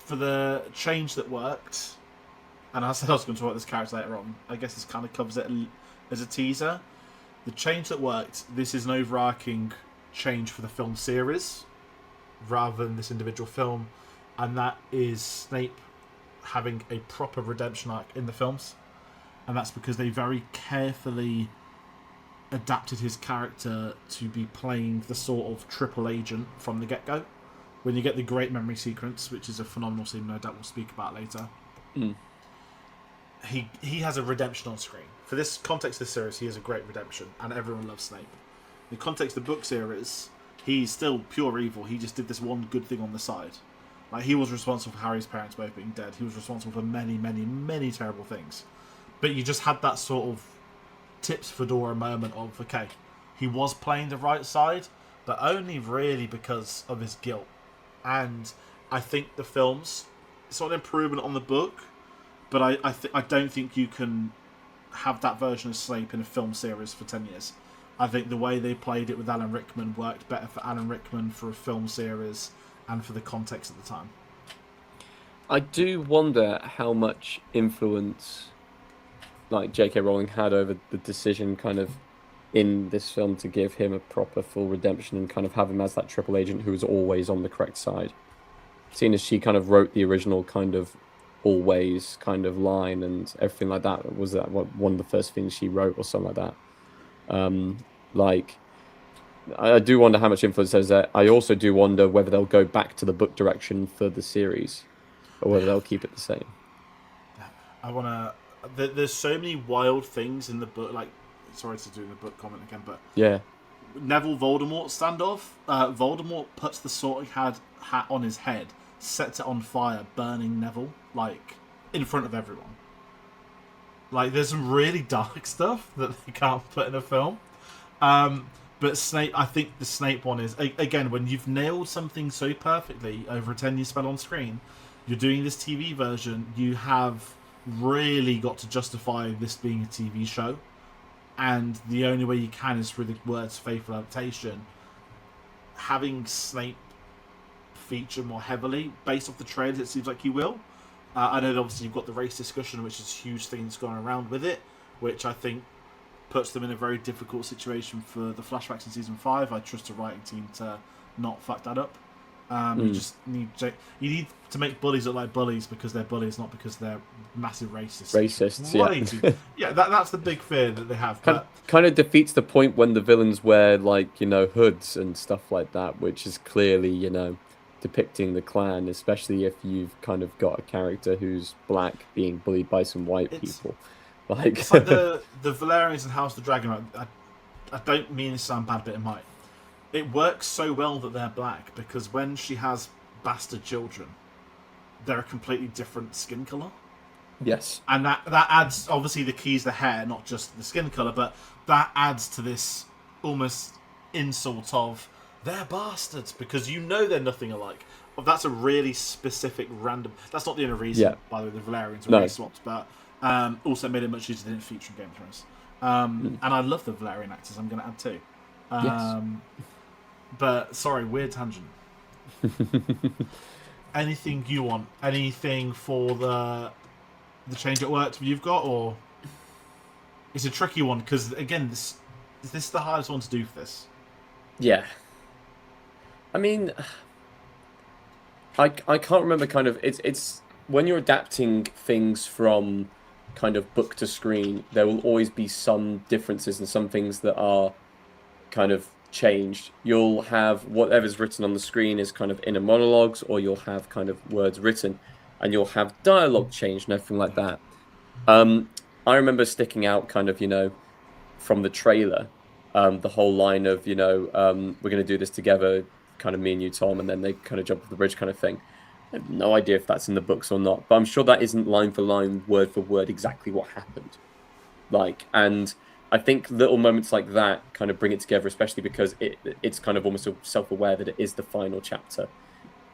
for the change that worked, and I said I was going to talk about this character later on. I guess this kind of covers it as a teaser. The change that worked. This is an overarching change for the film series, rather than this individual film, and that is Snape having a proper redemption arc in the films, and that's because they very carefully adapted his character to be playing the sort of triple agent from the get-go. When you get the great memory sequence, which is a phenomenal scene, no doubt we'll speak about later, he has a redemption on screen. For this context of the series, he has a great redemption, and everyone loves Snape. In the context of the book series, he's still pure evil. He just did this one good thing on the side. He was responsible for Harry's parents both being dead. He was responsible for many, many, many terrible things. But you just had that sort of tips fedora moment of, okay, he was playing the right side, but only really because of his guilt. And I think the films, it's not an improvement on the book, but I don't think you can have that version of Snape in a film series for 10 years. I think the way they played it with Alan Rickman worked better for Alan Rickman for a film series and for the context at the time. I do wonder how much influence J.K. Rowling had over the decision kind of in this film to give him a proper full redemption and kind of have him as that triple agent who was always on the correct side. Seeing as she kind of wrote the original kind of always kind of line and everything like that, was that one of the first things she wrote or something like that? I do wonder how much influence there's there. I also do wonder whether they'll go back to the book direction for the series or whether they'll keep it the same. There's so many wild things in the book. Sorry to do the book comment again, but yeah, Neville Voldemort standoff. Voldemort puts the sorting hat on his head, sets it on fire, burning Neville in front of everyone. There's some really dark stuff that they can't put in a film. But Snape, I think the Snape one is, again, when you've nailed something so perfectly over a 10-year spell on screen, you're doing this TV version, you have really got to justify this being a TV show. And the only way you can is through the words faithful adaptation. Having Snape feature more heavily, based off the trailers, it seems like he will. I know that obviously you've got the race discussion, which is a huge thing that's going around with it, which I think puts them in a very difficult situation for the flashbacks in season 5. I trust the writing team to not fuck that up. You just need to make bullies look like bullies because they're bullies, not because they're massive racists. Racists, yeah. That's the big fear that they have. Kind of defeats the point when the villains wear hoods and stuff like that, which is clearly depicting the clan, especially if you've kind of got a character who's black being bullied by some white people. It's like the Valerians and House of the Dragon. I don't mean to sound bad, but it might. It works so well that they're black because when she has bastard children, they're a completely different skin colour. Yes. And that adds, obviously the key is the hair, not just the skin colour, but that adds to this almost insult of, they're bastards, because they're nothing alike. That's a really specific random... That's not the only reason, by the way, the Valerians were race swapped, but also made it much easier they didn't feature in Game of Thrones. And I love the Valerian actors, I'm going to add too. Yes. But, sorry, weird tangent. Anything you want? Anything for the change at work you've got, or it's a tricky one because again, this is the hardest one to do for this. Yeah. I mean, I can't remember. Kind of, it's when you're adapting things from kind of book to screen, there will always be some differences and some things that are kind of changed. You'll have whatever's written on the screen is kind of inner monologues, or you'll have kind of words written, and you'll have dialogue change and everything like that. I remember sticking out kind of, from the trailer, the whole line of, we're going to do this together, kind of me and you, Tom, and then they kind of jump off the bridge kind of thing. I have no idea if that's in the books or not, but I'm sure that isn't line for line, word for word, exactly what happened. And I think little moments like that kind of bring it together, especially because it's kind of almost self-aware that it is the final chapter,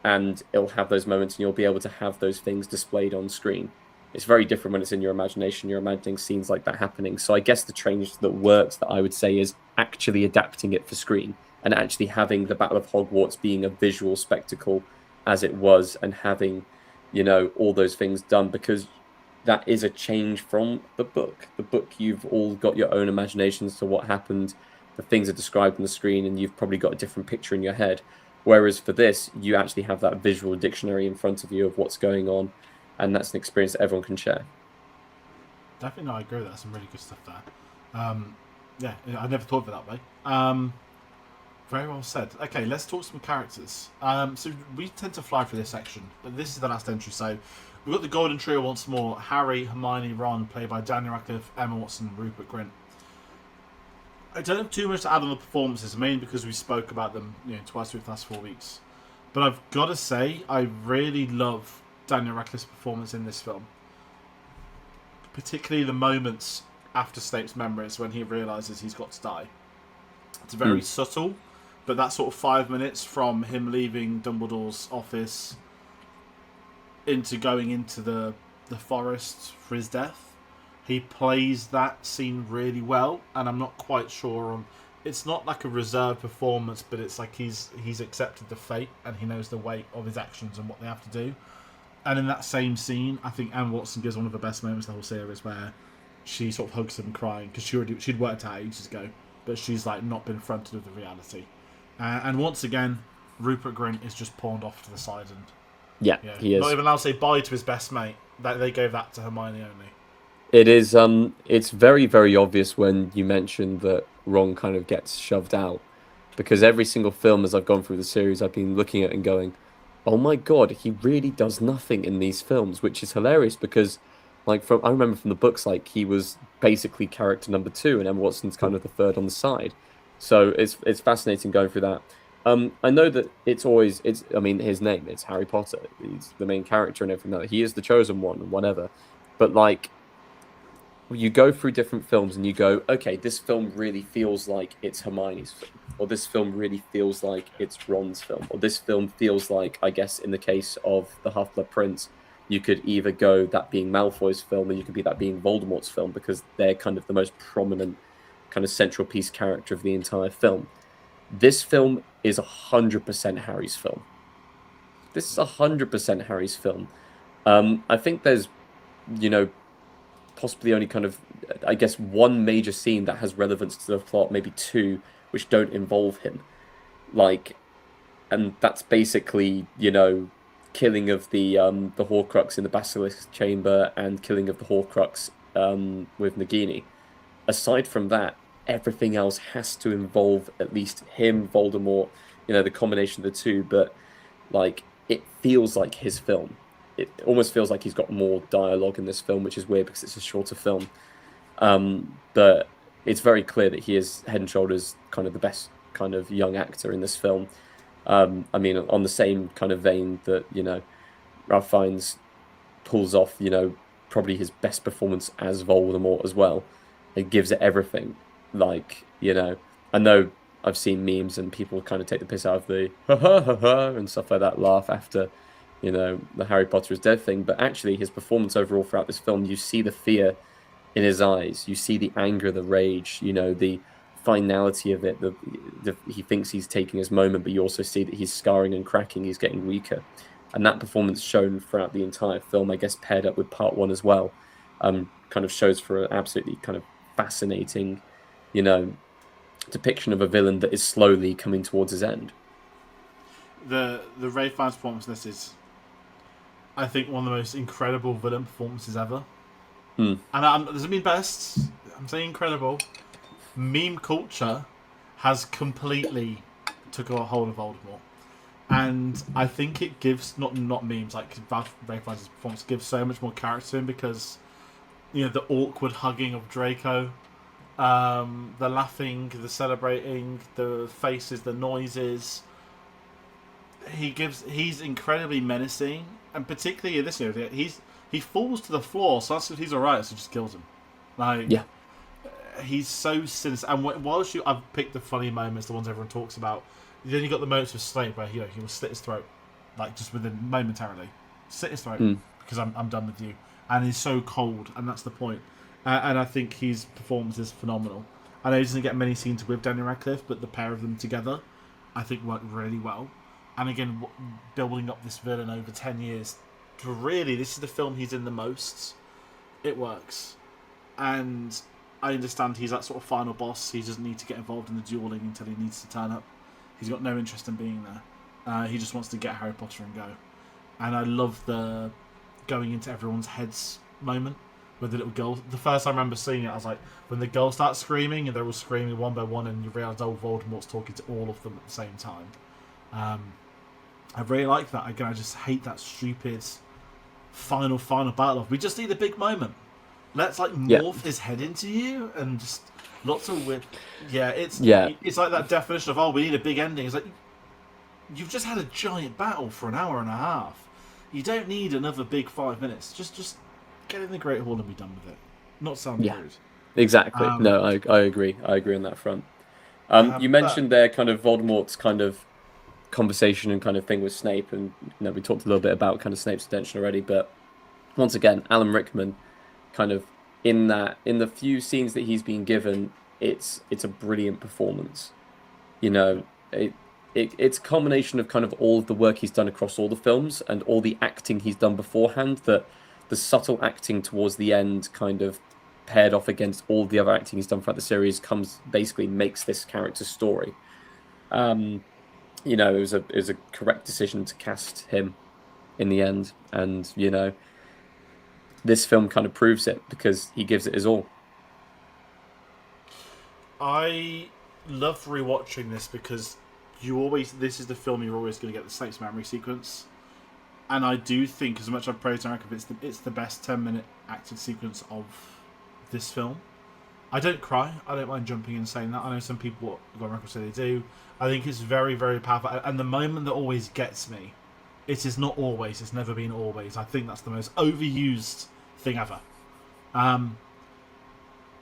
and it'll have those moments, and you'll be able to have those things displayed on screen. It's very different when it's in your imagination. You're imagining scenes like that happening. So I guess the change that works, that I would say, is actually adapting it for screen and actually having the Battle of Hogwarts being a visual spectacle as it was, and having, all those things done, because that is a change from the book. The book, you've all got your own imaginations to what happened. The things are described on the screen, and you've probably got a different picture in your head. Whereas for this, you actually have that visual dictionary in front of you of what's going on. And that's an experience that everyone can share. Definitely, no, I agree with that. There's some really good stuff there. Yeah, I never thought of it that way. Very well said. Okay, let's talk some characters. So we tend to fly through this section, but this is the last entry. So we've got the Golden Trio once more: Harry, Hermione, Ron, played by Daniel Radcliffe, Emma Watson, Rupert Grint. I don't have too much to add on the performances, mainly because we spoke about them, twice through the last 4 weeks. But I've got to say, I really love Daniel Radcliffe's performance in this film, particularly the moments after Snape's memories when he realises he's got to die. It's very subtle, but that sort of 5 minutes from him leaving Dumbledore's office into going into the forest for his death, he plays that scene really well, and I'm not quite sure on. It's not like a reserved performance, but it's like he's accepted the fate and he knows the weight of his actions and what they have to do. And in that same scene, I think Emma Watson gives one of the best moments of the whole series, where she sort of hugs him crying, because she'd worked out ages ago, but she's like not been fronted with the reality. And once again, Rupert Grint is just pawned off to the side, and he is not even allowed to say bye to his best mate. That they gave that to Hermione only. It is. It's very, very obvious when you mention that Ron kind of gets shoved out, because every single film as I've gone through the series, I've been looking at and going, oh my god, he really does nothing in these films, which is hilarious, because I remember from the books, like, he was basically character number 2 and Emma Watson's kind of the third on the side. So it's fascinating going through that. I know that his name, it's Harry Potter. He's the main character and everything like that. He is the chosen one and whatever. But like, you go through different films and you go, okay, this film really feels like it's Hermione's film, or this film really feels like it's Ron's film, or this film feels like, I guess in the case of the Half-Blood Prince, you could either go that being Malfoy's film, or you could be that being Voldemort's film, because they're kind of the most prominent kind of central piece character of the entire film. This film is 100% Harry's film. This is 100% Harry's film. I think there's, possibly only kind of, I guess, one major scene that has relevance to the plot, maybe 2, which don't involve him. And that's basically, killing of the Horcrux in the Basilisk Chamber and killing of the Horcrux with Nagini. Aside from that, everything else has to involve at least him, Voldemort, the combination of the two, but it feels like his film. It almost feels like he's got more dialogue in this film, which is weird because it's a shorter film. But it's very clear that he is head and shoulders kind of the best kind of young actor in this film. On the same kind of vein that, Ralph Fiennes pulls off, probably his best performance as Voldemort as well. It gives it everything. I know I've seen memes and people kind of take the piss out of the ha ha ha ha and stuff like that, laugh after, the Harry Potter is dead thing. But actually, his performance overall throughout this film, you see the fear in his eyes. You see the anger, the rage, the finality of it. He thinks he's taking his moment, but you also see that he's scarring and cracking. He's getting weaker. And that performance shown throughout the entire film, I guess paired up with part 1 as well, kind of shows for an absolutely kind of fascinating, depiction of a villain that is slowly coming towards his end. The Ray Fiennes performance in this is, I think, one of the most incredible villain performances ever. And doesn't mean best. I'm saying incredible. Meme culture has completely took a hold of Voldemort. And I think it gives, not memes, like Ray Fiennes' performance gives so much more character to him because, the awkward hugging of Draco, the laughing, the celebrating, the faces, the noises. He's incredibly menacing, and particularly in this area, he falls to the floor, so that's if he's alright, so just kills him. Like, Yeah. He's so sinister. And whilst I've picked the funny moments, the ones everyone talks about, then you got the moments with Snape where he will slit his throat, like just within momentarily, slit his throat because I'm done with you, and he's so cold, and that's the point. And I think his performance is phenomenal. I know he doesn't get many scenes with Daniel Radcliffe, but the pair of them together, I think, work really well. And again, building up this villain over 10 years, really, this is the film he's in the most. It works. And I understand he's that sort of final boss. He doesn't need to get involved in the dueling until he needs to turn up. He's got no interest in being there. He just wants to get Harry Potter and go. And I love the going into everyone's heads moment with the little girl. The first time I remember seeing it, I was like, when the girls start screaming and they're all screaming one by one, and you realise, Voldemort's talking to all of them at the same time. I really like that. Again, I just hate that stupid final battle off. We just need a big moment. Let's morph his head into you and just lots of weird. It's like that definition of we need a big ending. It's like you've just had a giant battle for an hour and a half. You don't need another big 5 minutes. Just get in the Great Hall and be done with it. Not sound rude. Exactly. No, I agree. I agree on that front. You mentioned there kind of Voldemort's kind of conversation and kind of thing with Snape, and we talked a little bit about kind of Snape's attention already, but once again, Alan Rickman kind of in the few scenes that he's been given, it's a brilliant performance. It's a combination of kind of all of the work he's done across all the films and all the acting he's done beforehand, that the subtle acting towards the end kind of paired off against all the other acting he's done throughout the series makes this character's story. It was a correct decision to cast him in the end, and this film kind of proves it because he gives it his all. I love rewatching this because this is the film you're always going to get the Snape's memory sequence, and I do think, as much as I've praised Radcliffe, it's the best 10-minute acted sequence of this film. I don't cry. I don't mind jumping in saying that. I know some people got record say they do. I think it's very, very powerful. And the moment that always gets me, it is not always. It's never been always. I think that's the most overused thing ever.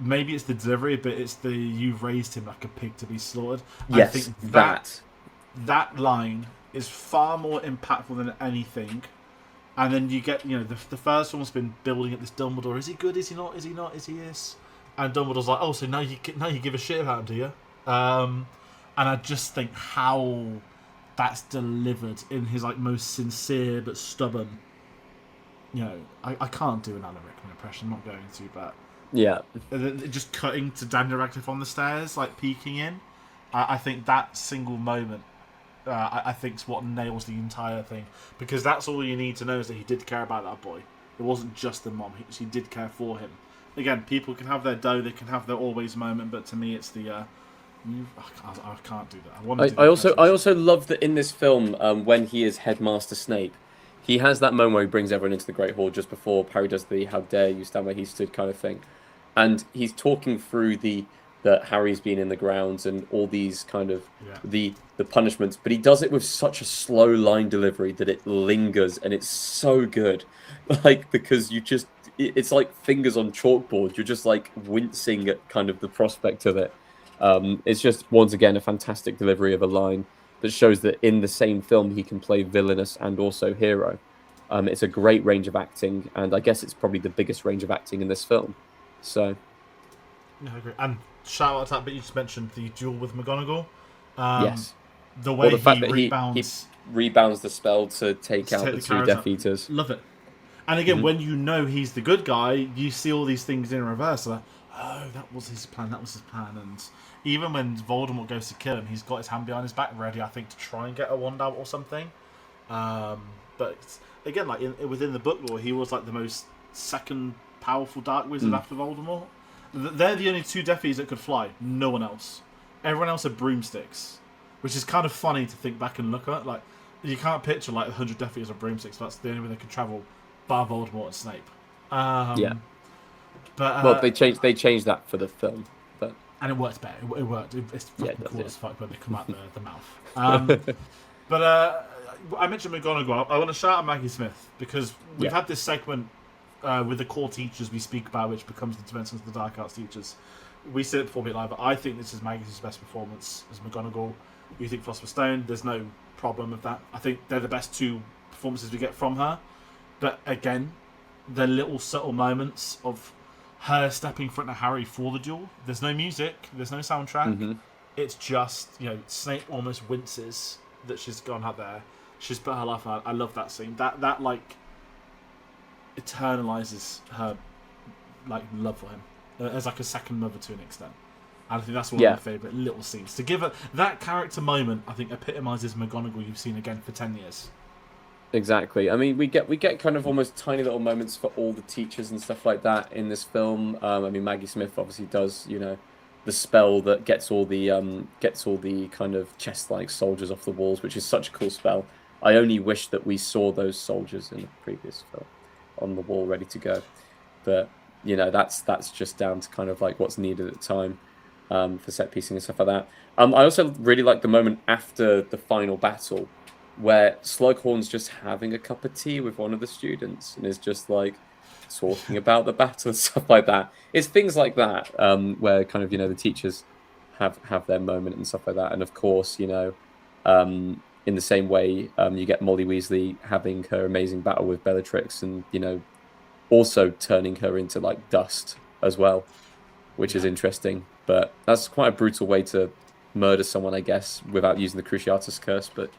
Maybe it's the delivery, but it's the "you've raised him like a pig to be slaughtered." Yes, I think that line is far more impactful than anything. And then you get, the first one's been building up this Dumbledore. Is he good? Is he not? Is he not? Is he yes? And Dumbledore's like, so now you give a shit about him, do you? And I just think how that's delivered in his most sincere but stubborn. I can't do an Alan Rickman impression. I'm not going to, but just cutting to Daniel Radcliffe on the stairs, peeking in. I think that single moment, I think, is what nails the entire thing, because that's all you need to know is that he did care about that boy. It wasn't just the mom; she did care for him. Again, people can have their dough, they can have their always moment, but to me, it's the I can't do that. I also love that in this film, when he is Headmaster Snape, he has that moment where he brings everyone into the Great Hall just before Harry does the "How dare you stand where he stood" kind of thing, and he's talking through that Harry's been in the grounds and all these kind of the punishments, but he does it with such a slow line delivery that it lingers, and it's so good, because it's like fingers on chalkboard. You're just wincing at kind of the prospect of it. It's just, once again, a fantastic delivery of a line that shows that in the same film he can play villainous and also hero. It's a great range of acting, and I guess it's probably the biggest range of acting in this film. So, I agree. And shout out to that bit you just mentioned, the duel with McGonagall. Yes. The way he rebounds the spell to take out the two Death Eaters. Love it. And again, when he's the good guy, you see all these things in reverse. That was his plan. And even when Voldemort goes to kill him, he's got his hand behind his back, ready, I think, to try and get a wand out or something. But again, within the book lore, he was the most second powerful Dark Wizard after Voldemort. They're the only two Death Eaters that could fly. No one else. Everyone else had broomsticks, which is kind of funny to think back and look at. Like, you can't picture like 100 Death Eaters on broomsticks. That's the only way they could travel, bar Voldemort and Snape. Yeah. But Well, they changed that for the film, but and it worked better. It worked. It's fucking does, cool yeah. as fuck when they come out the mouth. But I mentioned McGonagall. I want to shout out Maggie Smith because we've had this segment with the core teachers we speak about, which becomes the Dimensions of the Dark Arts teachers. We said it before we live, but I think this is Maggie's best performance as McGonagall. You think Philosopher's Stone? There's no problem with that. I think they're the best two performances we get from her. But again, the little subtle moments of her stepping in front of Harry for the duel. There's no music. There's no soundtrack. Mm-hmm. It's just, Snape almost winces that she's gone out there. She's put her life out. I love that scene. That like eternalizes her like love for him as like a second mother to an extent. And I think that's one of my favourite little scenes. To give her that character moment, I think epitomizes McGonagall you've seen again for 10 years. Exactly. I mean, we get kind of almost tiny little moments for all the teachers and stuff like that in this film. I mean, Maggie Smith obviously does, the spell that gets all the kind of chest-like soldiers off the walls, which is such a cool spell. I only wish that we saw those soldiers in the previous film on the wall ready to go. But, that's just down to kind of like what's needed at the time for set piecing and stuff like that. I also really like the moment after the final battle where Slughorn's just having a cup of tea with one of the students and is just like talking about the battle and stuff like that. It's things like that where kind of, the teachers have their moment and stuff like that. And of course, in the same way, you get Molly Weasley having her amazing battle with Bellatrix and, also turning her into like dust as well, which is interesting. But that's quite a brutal way to murder someone, I guess, without using the Cruciatus Curse. But,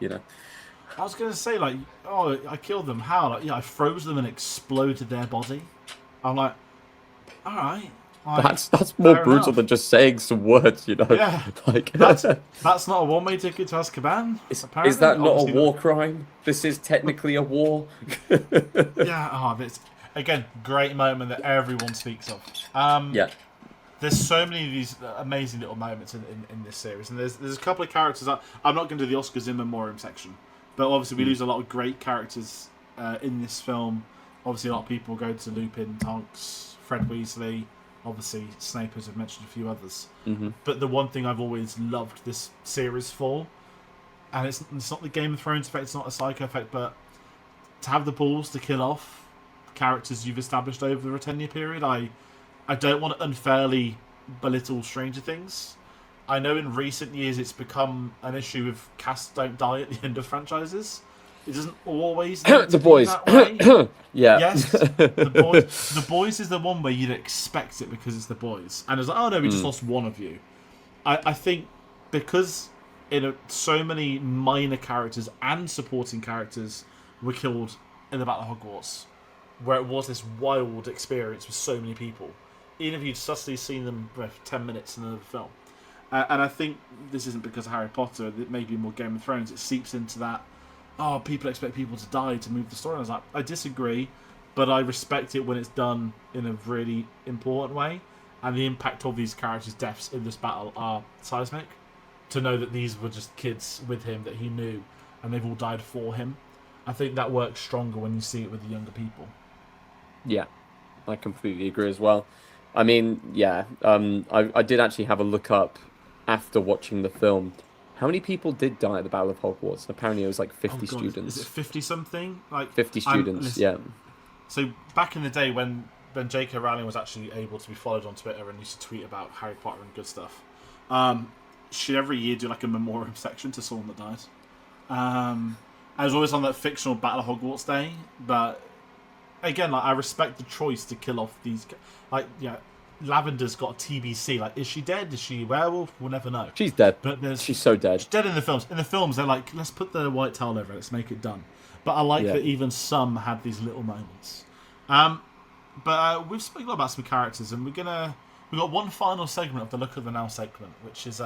I was going to say, like, oh, I killed them. How? Like, I froze them and exploded their body. I'm like, all right. Like, that's more brutal enough. than just saying some words, Yeah. Like that's not a one-way ticket to Azkaban. Is that not a war crime? This is technically a war. Yeah. It's again great moment that everyone speaks of. There's so many of these amazing little moments in this series, and there's a couple of characters. I'm not going to do the Oscars in memoriam section, but obviously we lose a lot of great characters in this film. Obviously, a lot of people go to Lupin, Tonks, Fred Weasley, obviously Snape, as I've mentioned, a few others. Mm-hmm. But the one thing I've always loved this series for, and it's not the Game of Thrones effect, it's not a Psycho effect, but to have the balls to kill off characters you've established over the 10-year period, I don't want to unfairly belittle Stranger Things. I know in recent years it's become an issue if casts don't die at the end of franchises. It doesn't always need The to Boys. be that way. Yeah. Yes, The Boys is the one where you'd expect it because it's The Boys. And it's like, oh no, we just lost one of you. I think because so many minor characters and supporting characters were killed in the Battle of Hogwarts, where it was this wild experience with so many people, even if you'd subtly seen them for 10 minutes in another film. And I think this isn't because of Harry Potter, it may be more Game of Thrones, it seeps into that, people expect people to die to move the story. I was like, I disagree, but I respect it when it's done in a really important way, and the impact of these characters' deaths in this battle are seismic. To know that these were just kids with him that he knew, and they've all died for him, I think that works stronger when you see it with the younger people. Yeah, I completely agree as well. I mean, yeah, I did actually have a look up after watching the film. How many people did die at the Battle of Hogwarts? Apparently it was like 50 students. Is it 50-something? Like 50 students, yeah. So back in the day when J.K. Rowling was actually able to be followed on Twitter and used to tweet about Harry Potter and good stuff, she'd every year do like a memoriam section to someone that died. I was always on that fictional Battle of Hogwarts day, but again, like, I respect the choice to kill off these. Like, yeah, Lavender's got a TBC. Like, is she dead? Is she a werewolf? We'll never know. She's dead. But she's so dead. She's dead in the films. In the films, they're like, let's put the white towel over it. Let's make it done. But I like that even some had these little moments. But we've spoken about some characters, and we've got one final segment of the Look of the Now segment, which is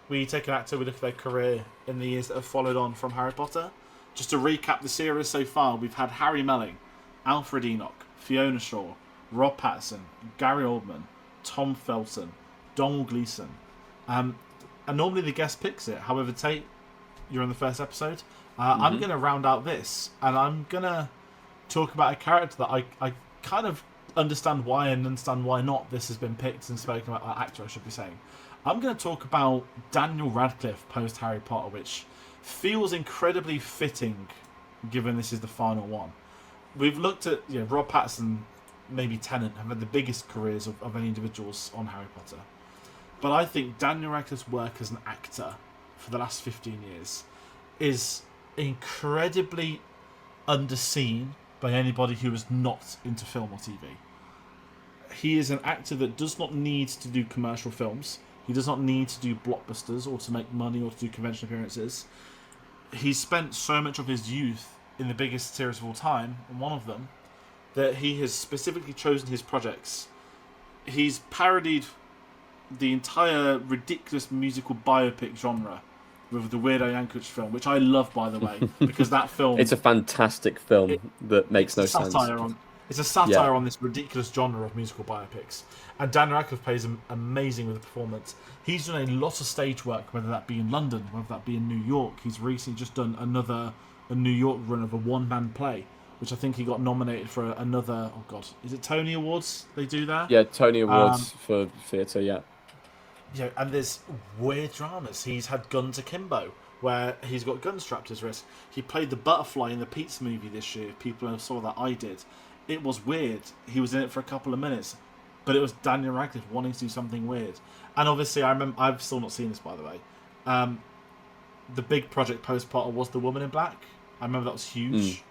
we take an actor, we look at their career in the years that have followed on from Harry Potter. Just to recap the series so far, we've had Harry Melling, Alfred Enoch, Fiona Shaw, Rob Pattinson, Gary Oldman, Tom Felton, Donald Gleeson. and normally the guest picks it. However, Tayte, you're on the first episode. I'm going to round out this, and I'm going to talk about a character that I kind of understand why and understand why not this has been picked and spoken about. Actor, I should be saying. I'm going to talk about Daniel Radcliffe post Harry Potter, which feels incredibly fitting, given this is the final one. We've looked at Rob Pattinson, maybe Tennant, have had the biggest careers of any individuals on Harry Potter. But I think Daniel Radcliffe's work as an actor for the last 15 years is incredibly underseen by anybody who is not into film or TV. He is an actor that does not need to do commercial films. He does not need to do blockbusters or to make money or to do convention appearances. He's spent so much of his youth in the biggest series of all time, and one of them, that he has specifically chosen his projects. He's parodied the entire ridiculous musical biopic genre with the Weird Al Yankovic film, which I love, by the way, because that film... It's a fantastic film that makes no sense. It's a satire on this ridiculous genre of musical biopics. And Dan Radcliffe plays amazing with the performance. He's done a lot of stage work, whether that be in London, whether that be in New York. He's recently just done a New York run of a one-man play, which I think he got nominated for another... Oh, God. Is it Tony Awards they do there? Yeah, Tony Awards for theatre, yeah. Yeah, and there's weird dramas. He's had Guns Akimbo, where he's got guns strapped to his wrist. He played the butterfly in the Pete's movie this year. People saw that. I did. It was weird. He was in it for a couple of minutes, but it was Daniel Radcliffe wanting to do something weird. And obviously, I remember. I've still not seen this, by the way. The big project post Potter was The Woman in Black. I remember that was huge.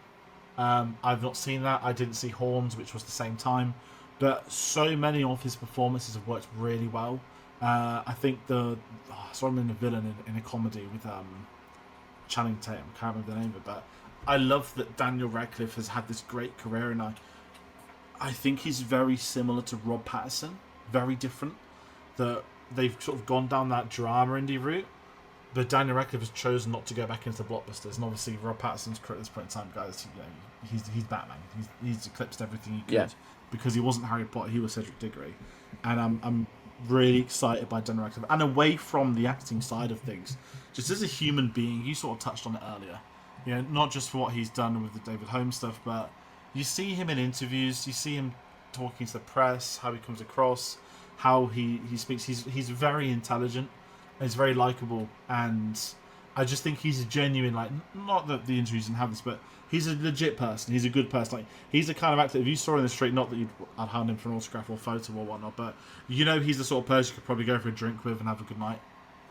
I've not seen that. I didn't see Horns, which was the same time. But so many of his performances have worked really well. I think I saw him in a villain in a comedy with Channing Tatum. I can't remember the name of it, but I love that Daniel Radcliffe has had this great career, and I think he's very similar to Rob Pattinson, very different. That they've sort of gone down that drama indie route, but Daniel Radcliffe has chosen not to go back into blockbusters. And obviously, Rob Pattinson's career at this point in time, guys, he's Batman. He's eclipsed everything he could because he wasn't Harry Potter. He was Cedric Diggory, and I'm really excited by Daniel Radcliffe. And away from the acting side of things, just as a human being, you sort of touched on it earlier. Not just for what he's done with the David Holmes stuff, but you see him in interviews, you see him talking to the press, how he comes across, how he speaks. He's very intelligent, and he's very likable, and I just think he's a genuine, not that the interviews didn't have this, but he's a legit person. He's a good person. He's the kind of actor, if you saw him in the street, not that I'd hand him for an autograph or photo or whatnot, but he's the sort of person you could probably go for a drink with and have a good night.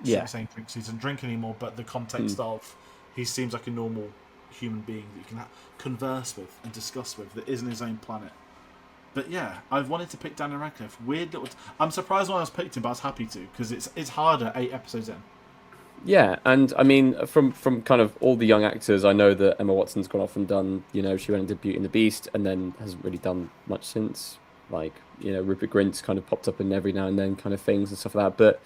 Yeah. Saying drinks, he doesn't drink anymore, but the context of he seems like a normal human being that you can converse with and discuss with that isn't his own planet. But yeah, I've wanted to pick Daniel Radcliffe. Weird little... I'm surprised when I was picked him, but I was happy to, because it's harder 8 episodes in. Yeah, and I mean, from kind of all the young actors, I know that Emma Watson's gone off and done, she went into Beauty and the Beast and then hasn't really done much since. Rupert Grint's kind of popped up in every now and then kind of things and stuff like that. But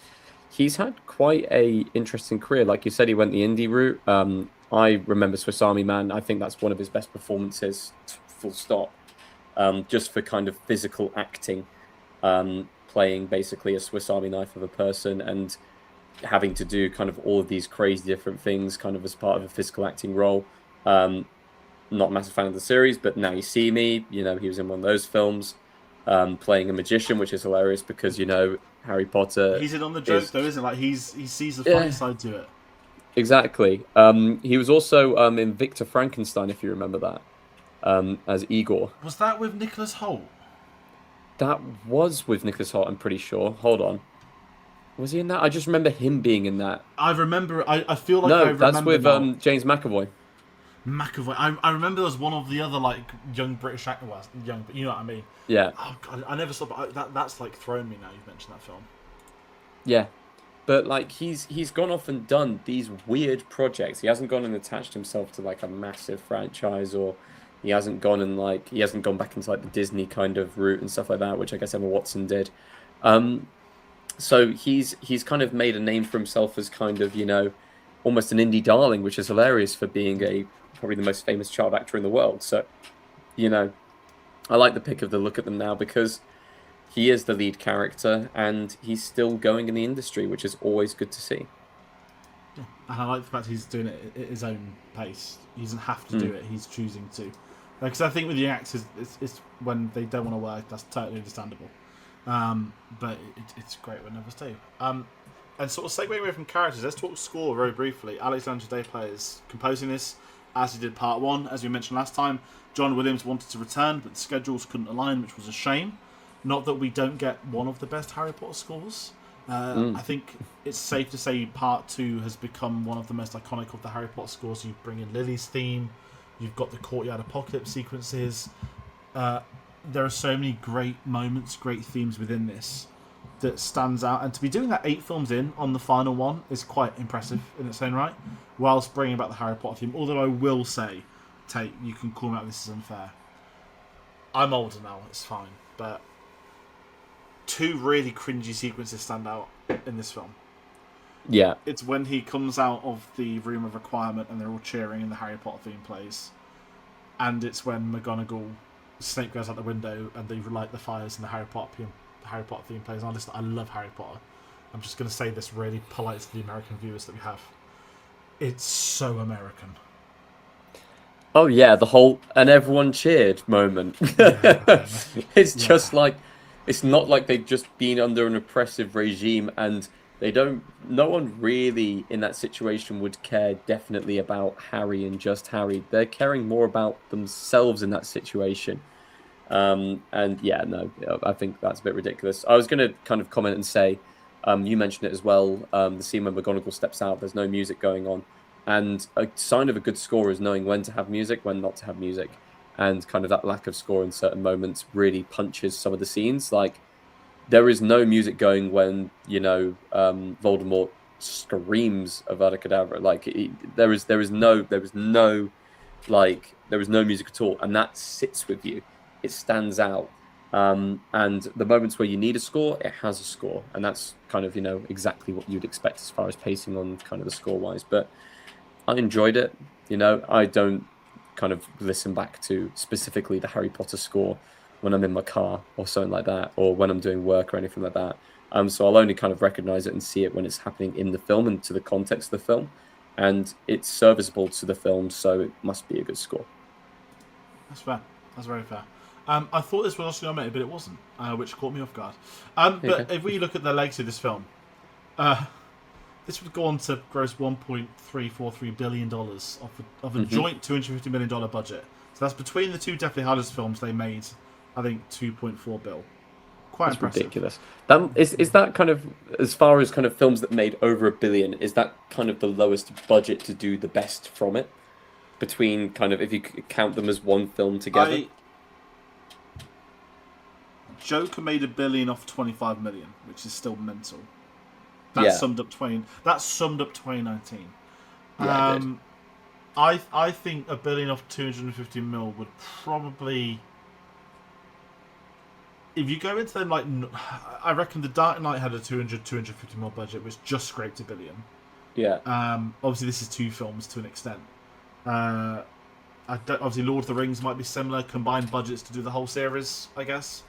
he's had quite a interesting career. Like you said, he went the indie route. I remember Swiss Army Man. I think that's one of his best performances, full stop. Just for kind of physical acting, playing basically a Swiss Army knife of a person and having to do kind of all of these crazy different things kind of as part of a physical acting role. Not a massive fan of the series, but Now You See Me, he was in one of those films, playing a magician, which is hilarious because, Harry Potter... He's in on the joke, though, isn't it? He sees the funny side to it. Exactly. He was also in Victor Frankenstein, if you remember that, as Igor. Was that with Nicholas Hoult? That was with Nicholas Hoult, I'm pretty sure. Hold on. Was he in that? I just remember him being in that. I remember... I feel like I remember... No, that's with James McAvoy. I remember there was one of the other young British actors. Well, young, but you know what I mean. Yeah. Oh God, I never saw. But that's thrown me now. You've mentioned that film. Yeah, but he's gone off and done these weird projects. He hasn't gone and attached himself to a massive franchise, or he hasn't gone and he hasn't gone back into the Disney kind of route and stuff like that, which I guess Emma Watson did. So he's kind of made a name for himself as kind of almost an indie darling, which is hilarious for being probably the most famous child actor in the world. So, I like the pick of the look at them now because he is the lead character, and he's still going in the industry, which is always good to see. Yeah. And I like the fact he's doing it at his own pace. He doesn't have to do it; he's choosing to. Because I think with the actors, it's when they don't want to work. That's totally understandable. But it's great when others do. And sort of segueing away from characters, let's talk score very briefly. Alexandre Desplat is composing this, as he did part one. As we mentioned last time, John Williams wanted to return, but the schedules couldn't align, which was a shame. Not that we don't get one of the best Harry Potter scores. I think it's safe to say part 2 has become one of the most iconic of the Harry Potter scores. You bring in Lily's theme, you've got the Courtyard Apocalypse sequences. There are so many great moments, great themes within this that stands out. And to be doing that 8 films in on the final one is quite impressive in its own right, whilst bringing about the Harry Potter theme. Although I will say, Tate, you can call me out, this is unfair. I'm older now, it's fine. But 2 really cringy sequences stand out in this film. Yeah. It's when he comes out of the room of requirement and they're all cheering and the Harry Potter theme plays. And it's when McGonagall, Snape goes out the window and they relight the fires and the Harry Potter theme plays. And I love Harry Potter. I'm just going to say this really polite to the American viewers that we have. It's so American. Oh yeah, the whole "and everyone cheered" moment. It's just like, it's not like they've just been under an oppressive regime and no one really in that situation would care definitely about Harry and just Harry. They're caring more about themselves in that situation. And yeah, no, I think that's a bit ridiculous. I was going to kind of comment and say, you mentioned it as well, the scene when McGonagall steps out, there's no music going on. And a sign of a good score is knowing when to have music, when not to have music. And kind of that lack of score in certain moments really punches some of the scenes. Like, there is no music going when, Voldemort screams Avada Kedavra. Like, there is no music at all. And that sits with you. It stands out. And the moments where you need a score, it has a score. And that's kind of, exactly what you'd expect as far as pacing on kind of the score-wise. But I enjoyed it. I don't kind of listen back to specifically the Harry Potter score when I'm in my car or something like that, or when I'm doing work or anything like that. So I'll only kind of recognize it and see it when it's happening in the film and to the context of the film. And it's serviceable to the film, so it must be a good score. That's fair. That's very fair. I thought this was also nominated, but it wasn't, which caught me off guard. But if we look at the legacy of this film, this would go on to gross $1.343 billion off a joint $250 million budget. So that's between the 2 Deathly Hallows films they made, I think, $2.4 billion. Quite impressive. Ridiculous. Is that kind of, as far as kind of films that made over $1 billion, is that kind of the lowest budget to do the best from it? Between kind of, if you count them as one film together? Joker made $1 billion off 25 million, which is still mental. That summed up 2019. Yeah, it did. I think $1 billion off 250 mil would probably, if you go into them, like, I reckon The Dark Knight had a 250 mil budget, which just scraped $1 billion. Yeah. Obviously, this is 2 films to an extent. Obviously, Lord of the Rings might be similar, combined budgets to do the whole series, I guess.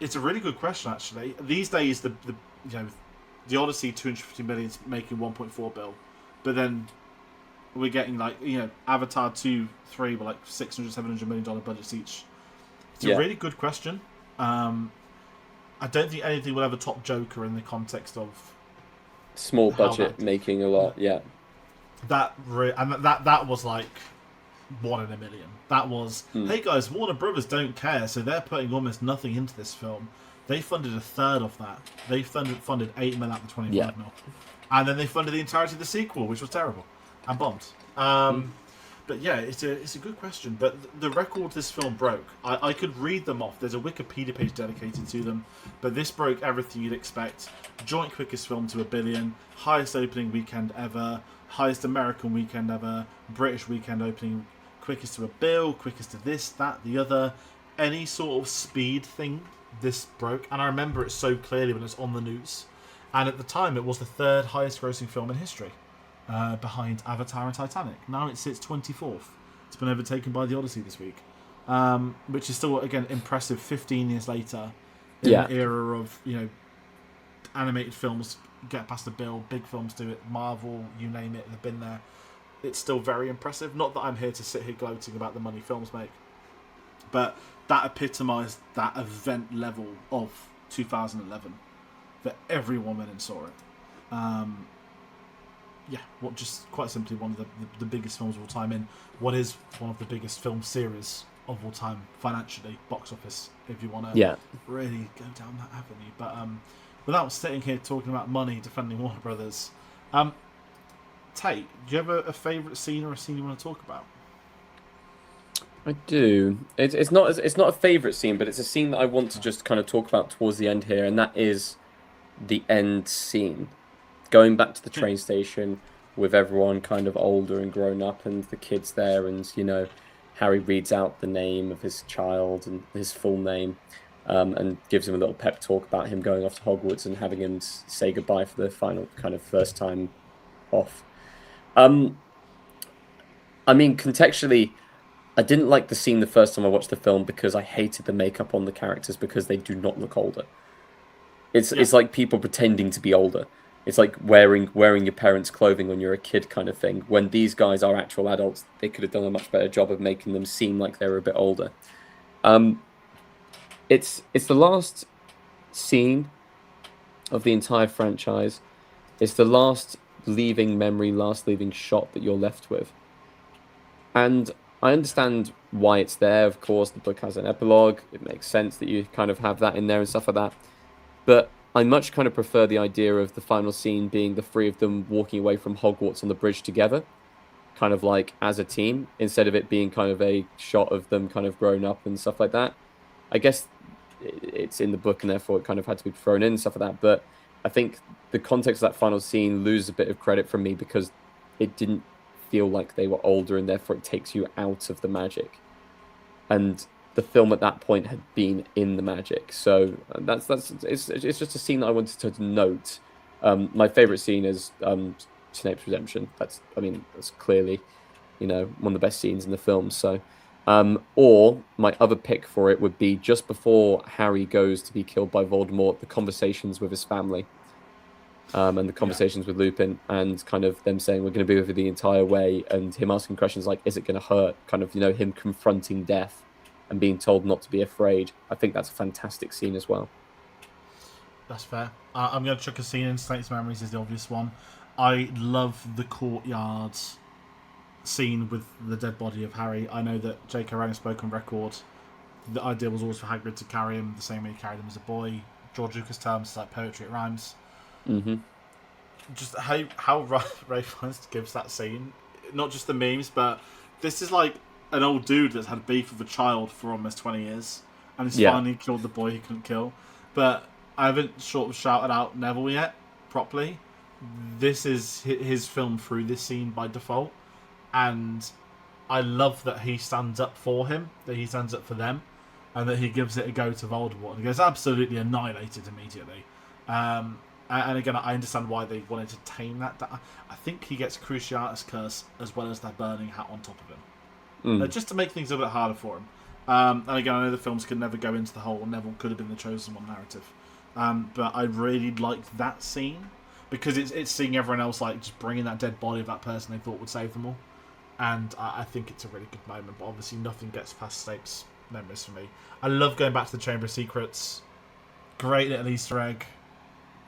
It's a really good question, actually. These days, the Odyssey 250 million is making 1.4 bill, but then we're getting Avatar 2, 3 were like $600-700 million budgets each. It's a really good question. I don't think anything will ever top Joker in the context of small budget making a lot. Yeah, that was like 1 in a million. That was hey guys, Warner Brothers don't care, so they're putting almost nothing into this film. They funded a third of that. They funded $8 million out of the 25 mil, and then they funded the entirety of the sequel, which was terrible and bombed. But yeah, it's a good question. But the record this film broke, I could read them off. There's a Wikipedia page dedicated to them, but this broke everything you'd expect. Joint quickest film to $1 billion, highest opening weekend ever, highest American weekend ever, British weekend opening, quickest to $1 billion, quickest to this, that, the other, any sort of speed thing. This broke, and I remember it so clearly when it was on the news. And at the time, it was the 3rd highest grossing film in history, behind Avatar and Titanic. Now it sits 24th. It's been overtaken by The Odyssey this week, which is still, again, impressive 15 years later. in Yeah. an era of, animated films get past the bill, big films do it, Marvel, you name it, they've been there. It's still very impressive. Not that I'm here to sit here gloating about the money films make, but that epitomised that event level of 2011 that everyone went and saw it. Just quite simply one of the biggest films of all time in what is one of the biggest film series of all time financially, box office, if you want to really go down that avenue. But without sitting here talking about money, defending Warner Brothers, Tayte, do you have a favourite scene or a scene you want to talk about? I do. It's not a favorite scene, but it's a scene that I want to just kind of talk about towards the end here, and that is the end scene. Going back to the train station with everyone kind of older and grown up, and the kids there, and Harry reads out the name of his child and his full name, and gives him a little pep talk about him going off to Hogwarts and having him say goodbye for the final kind of first time off. I mean, contextually, I didn't like the scene the first time I watched the film because I hated the makeup on the characters because they do not look older. It's like people pretending to be older. It's like wearing your parents' clothing when you're a kid kind of thing. When these guys are actual adults, they could have done a much better job of making them seem like they were a bit older. It's the last scene of the entire franchise. It's the last leaving memory, last leaving shot that you're left with. And I understand why it's there. Of course, the book has an epilogue. It makes sense that you kind of have that in there and stuff like that. But I much kind of prefer the idea of the final scene being the three of them walking away from Hogwarts on the bridge together, kind of like as a team, instead of it being kind of a shot of them kind of grown up and stuff like that. I guess it's in the book and therefore it kind of had to be thrown in and stuff like that. But I think the context of that final scene loses a bit of credit from me because it didn't feel like they were older and therefore it takes you out of the magic. And the film at that point had been in the magic, so it's just a scene that I wanted to note. My favorite scene is Snape's redemption. That's clearly, one of the best scenes in the film. So, or my other pick for it would be just before Harry goes to be killed by Voldemort, the conversations with his family, and the conversations with Lupin, and kind of them saying we're going to be with you the entire way, and him asking questions like, "Is it going to hurt?" Kind of, him confronting death and being told not to be afraid. I think that's a fantastic scene as well. That's fair. I'm going to chuck a scene in. Snape's Memories is the obvious one. I love the courtyard scene with the dead body of Harry. I know that J.K. Rowling spoke on record. The idea was always for Hagrid to carry him the same way he carried him as a boy. George Lucas terms, it's like poetry, it rhymes. Mm-hmm. Just how Ray Fiennes gives that scene, not just the memes, but this is like an old dude that's had beef with a child for almost 20 years and he's finally killed the boy he couldn't kill. But I haven't sort of shouted out Neville yet properly. This is his film through this scene by default, and I love that he stands up for him, that he stands up for them, and that he gives it a go to Voldemort and he gets absolutely annihilated immediately. And again, I understand why they wanted to tame that. I think he gets Cruciatus Curse as well as that burning hat on top of him. Just to make things a bit harder for him. And again, I know the films could never go into the whole Neville could have been the chosen one narrative. But I really liked that scene because it's seeing everyone else like just bringing that dead body of that person they thought would save them all. And I think it's a really good moment, but obviously nothing gets past Snape's memories for me. I love going back to the Chamber of Secrets. Great little Easter egg.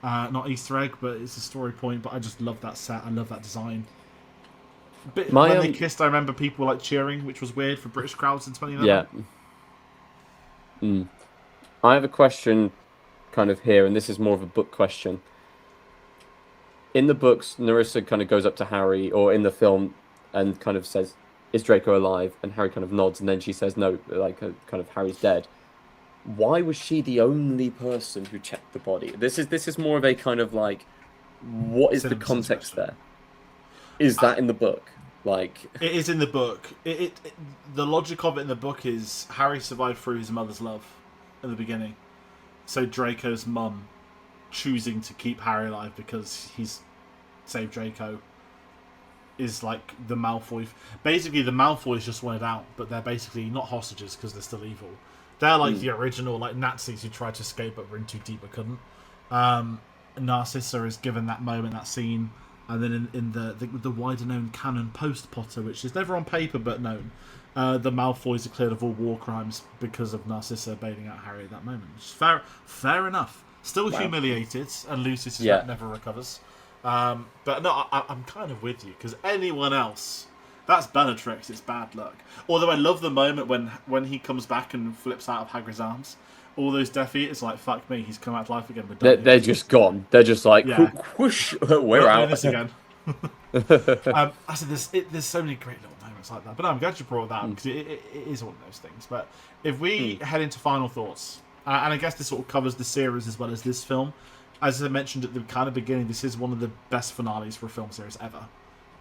Not Easter egg, but it's a story point, but I just love that set. I love that design. But when they kissed, I remember people like cheering, which was weird for British crowds in 2011. Yeah. I have a question kind of here, and this is more of a book question. In the books, Nerissa kind of goes up to Harry, or in the film, and kind of says, "Is Draco alive?" And Harry kind of nods, and then she says, "No, like kind of Harry's dead." Why was she the only person who checked the body? This is more of a kind of like, what is the context there? Is that in the book? Like, it is in the book. The logic of it in the book is Harry survived through his mother's love in the beginning. So Draco's mum choosing to keep Harry alive because he's saved Draco is like the Malfoy. Basically, the Malfoys just wanted out, but they're basically not hostages because they're still evil. They're like the original like Nazis who tried to escape but were in too deep but couldn't. Narcissa is given that moment, that scene, and then in the wider known canon post Potter, which is never on paper but known, the Malfoys are cleared of all war crimes because of Narcissa bailing out Harry at that moment. Which is fair enough. Still humiliated, and Lucius never recovers. But no, I'm kind of with you, because anyone else, that's Bellatrix, it's bad luck. Although I love the moment when he comes back and flips out of Hagrid's arms. All those Death Eaters, like, fuck me, he's come out to life again. They're just gone. They're just like, whoosh, we're out. This again. I said there's so many great little moments like that. But no, I'm glad you brought that up, because it is one of those things. But if we head into final thoughts, and I guess this sort of covers the series as well as this film. As I mentioned at the kind of beginning, this is one of the best finales for a film series ever.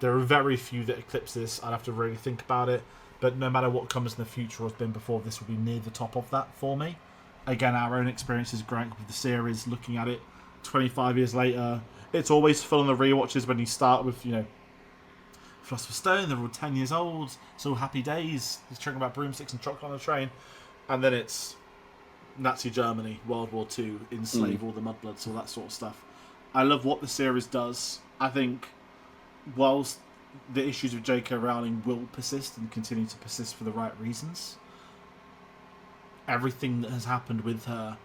There are very few that eclipse this. I'd have to really think about it. But no matter what comes in the future or has been before, this will be near the top of that for me. Again, our own experiences growing up with the series, looking at it 25 years later. It's always fun on the rewatches when you start with, Philosopher's Stone, they're all 10 years old. It's all happy days. He's talking about broomsticks and chocolate on a train. And then it's Nazi Germany, World War II, enslave all the mudbloods, all that sort of stuff. I love what the series does. I think whilst the issues with J.K. Rowling will persist and continue to persist for the right reasons, everything that has happened with her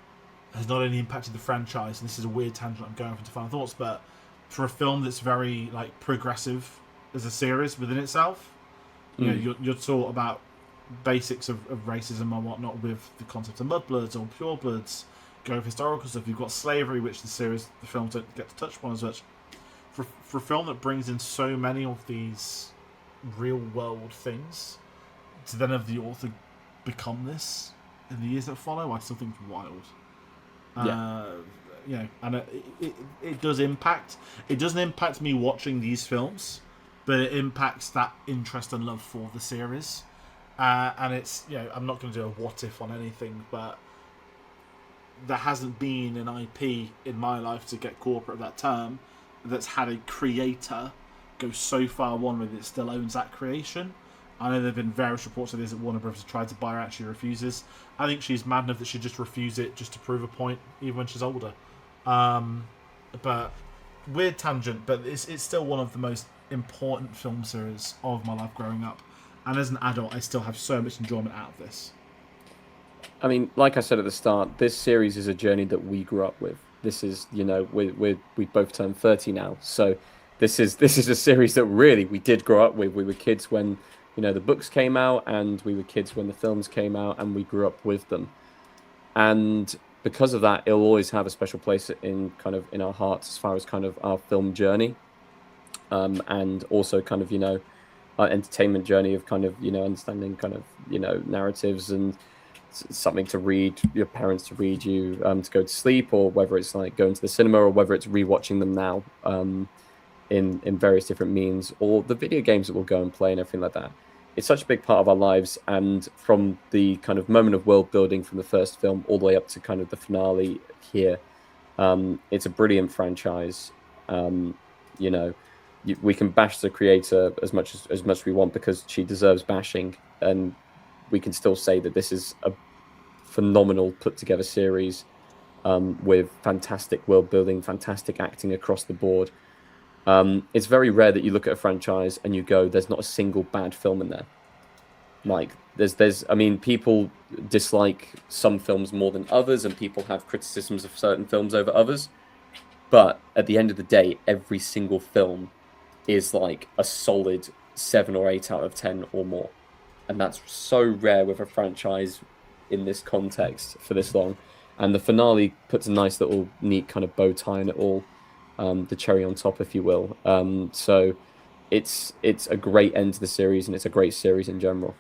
has not only impacted the franchise, and this is a weird tangent I'm going off into final thoughts, but for a film that's very progressive as a series within itself, you're taught about basics of racism and whatnot with the concept of mudbloods or purebloods. Go with historical stuff. You've got slavery, which the films don't get to touch upon as much. For a film that brings in so many of these real world things, to then have the author become this in the years that follow, I still think it's wild. And it does impact. It doesn't impact me watching these films, but it impacts that interest and love for the series. And it's, I'm not going to do a what if on anything, but there hasn't been an IP in my life, to get corporate of that term, that's had a creator go so far one with it still owns that creation. I know there have been various reports of this that Warner Bros. Tried to buy her, actually refuses. I think she's mad enough that she'd just refuse it just to prove a point, even when she's older. But weird tangent, but it's still one of the most important film series of my life growing up. And as an adult, I still have so much enjoyment out of this. I mean, like I said at the start, this series is a journey that we grew up with. This is, we both turned 30 now, so this is a series that really we did grow up with. We were kids when, the books came out, and we were kids when the films came out, and we grew up with them. And because of that, it'll always have a special place in our hearts as far as kind of our film journey, and also kind of our entertainment journey of kind of understanding kind of narratives and something to read your parents to read you to go to sleep, or whether it's like going to the cinema, or whether it's rewatching them now in various different means, or the video games that we'll go and play and everything like that. It's such a big part of our lives, and from the kind of moment of world building from the first film all the way up to kind of the finale here, it's a brilliant franchise. We can bash the creator as much as we want, because she deserves bashing, and we can still say that this is a phenomenal put together series with fantastic world building, fantastic acting across the board. It's very rare that you look at a franchise and you go, there's not a single bad film in there. Like people dislike some films more than others, and people have criticisms of certain films over others, but at the end of the day, every single film is like a solid 7 or 8 out of 10 or more. And that's so rare with a franchise in this context for this long. And the finale puts a nice little neat kind of bow tie in it all, the cherry on top, if you will. So it's a great end to the series, and it's a great series in general.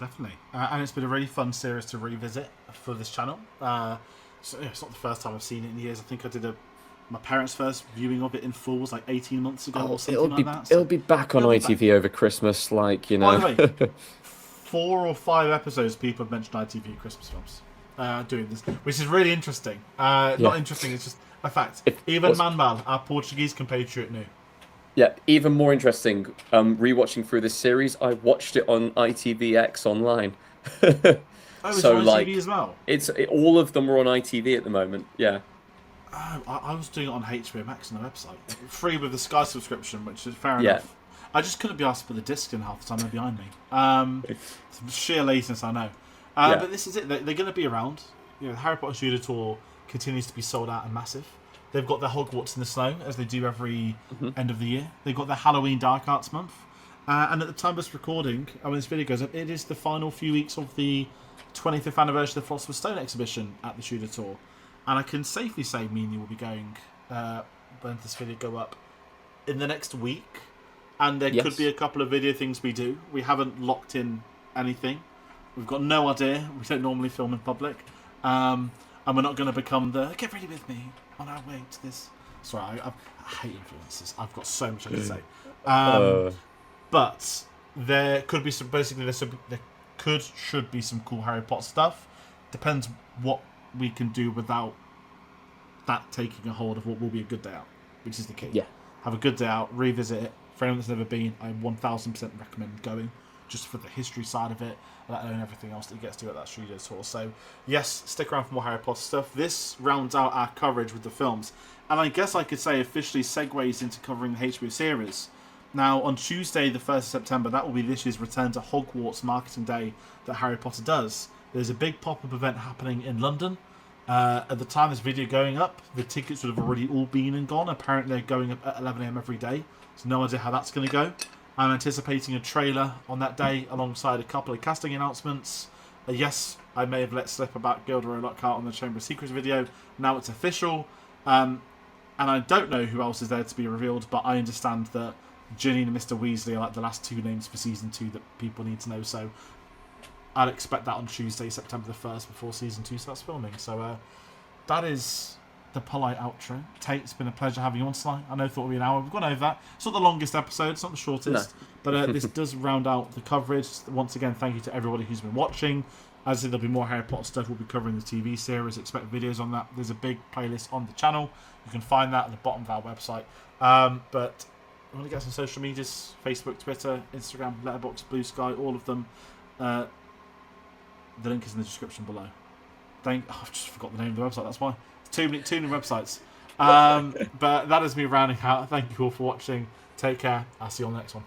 Definitely. And it's been a really fun series to revisit for this channel. So it's not the first time I've seen it in years. I think I did my parents' first viewing of it in full was like 18 months ago or something like that. So it'll be back on ITV over Christmas, By the way, 4 or 5 episodes people have mentioned ITV Christmas films doing this, which is really interesting. Not interesting, it's just a fact. Even Manuel, our Portuguese compatriot, knew. Yeah, even more interesting, rewatching through this series, I watched it on ITVX online. Oh, it's So on like, TV as well. all of them are on ITV at the moment. Yeah. Oh, I was doing it on HBO Max on the website, free with the Sky subscription, which is fair Yeah. enough. I just couldn't be asked to put the disc in half the time they're behind me. Some sheer laziness, I know. Yeah. But this is it. They're going to be around. You know, the Harry Potter Studio Tour continues to be sold out and massive. They've got their Hogwarts in the Snow, as they do every end of the year. They've got their Halloween Dark Arts Month. And at the time of this recording, when this video goes up, it is the final few weeks of the 25th anniversary of the Philosopher's Stone exhibition at the Studio Tour. And I can safely say me and you will be going, when this video go up, in the next week. And there could be a couple of video things we do. We haven't locked in anything. We've got no idea. We don't normally film in public. And we're not going to become the, get ready with me on our way to this. Sorry, I hate influencers. I've got so much I can say. But there could be some, basically, should be some cool Harry Potter stuff. Depends what we can do without that taking a hold of what will be a good day out, which is the key. Yeah. Have a good day out, revisit it. For anyone that's never been, I 1000% recommend going, just for the history side of it, let alone everything else that you get to do at that studio tour. So, yes, stick around for more Harry Potter stuff. This rounds out our coverage with the films, and I guess I could say officially segues into covering the HBO series. Now, on Tuesday, the 1st of September, that will be this year's return to Hogwarts marketing day that Harry Potter does. There's a big pop-up event happening in London. At the time this video going up, the tickets would have already all been and gone. Apparently they're going up at 11 AM every day. So no idea how that's going to go. I'm anticipating a trailer on that day alongside a couple of casting announcements. Yes, I may have let slip about Gilderoy Lockhart on the Chamber of Secrets video. Now it's official. And I don't know who else is there to be revealed, but I understand that Ginny and Mr. Weasley are like the last two names for Season 2 that people need to know. So I'd expect that on Tuesday, September the 1st, before Season 2 starts filming. So that is the polite outro. Tate, it's been a pleasure having you on tonight. I know I thought it would be an hour. We've gone over that. It's not the longest episode. It's not the shortest. No. But this does round out the coverage. Once again, thank you to everybody who's been watching. As I said, there'll be more Harry Potter stuff. We'll be covering the TV series. Expect videos on that. There's a big playlist on the channel. You can find that at the bottom of our website. But I want to get some social medias. Facebook, Twitter, Instagram, Letterboxd, Blue Sky, all of them. The link is in the description below. I've just forgot the name of the website, that's why. Too many websites. But that is me rounding out. Thank you all for watching. Take care. I'll see you on the next one.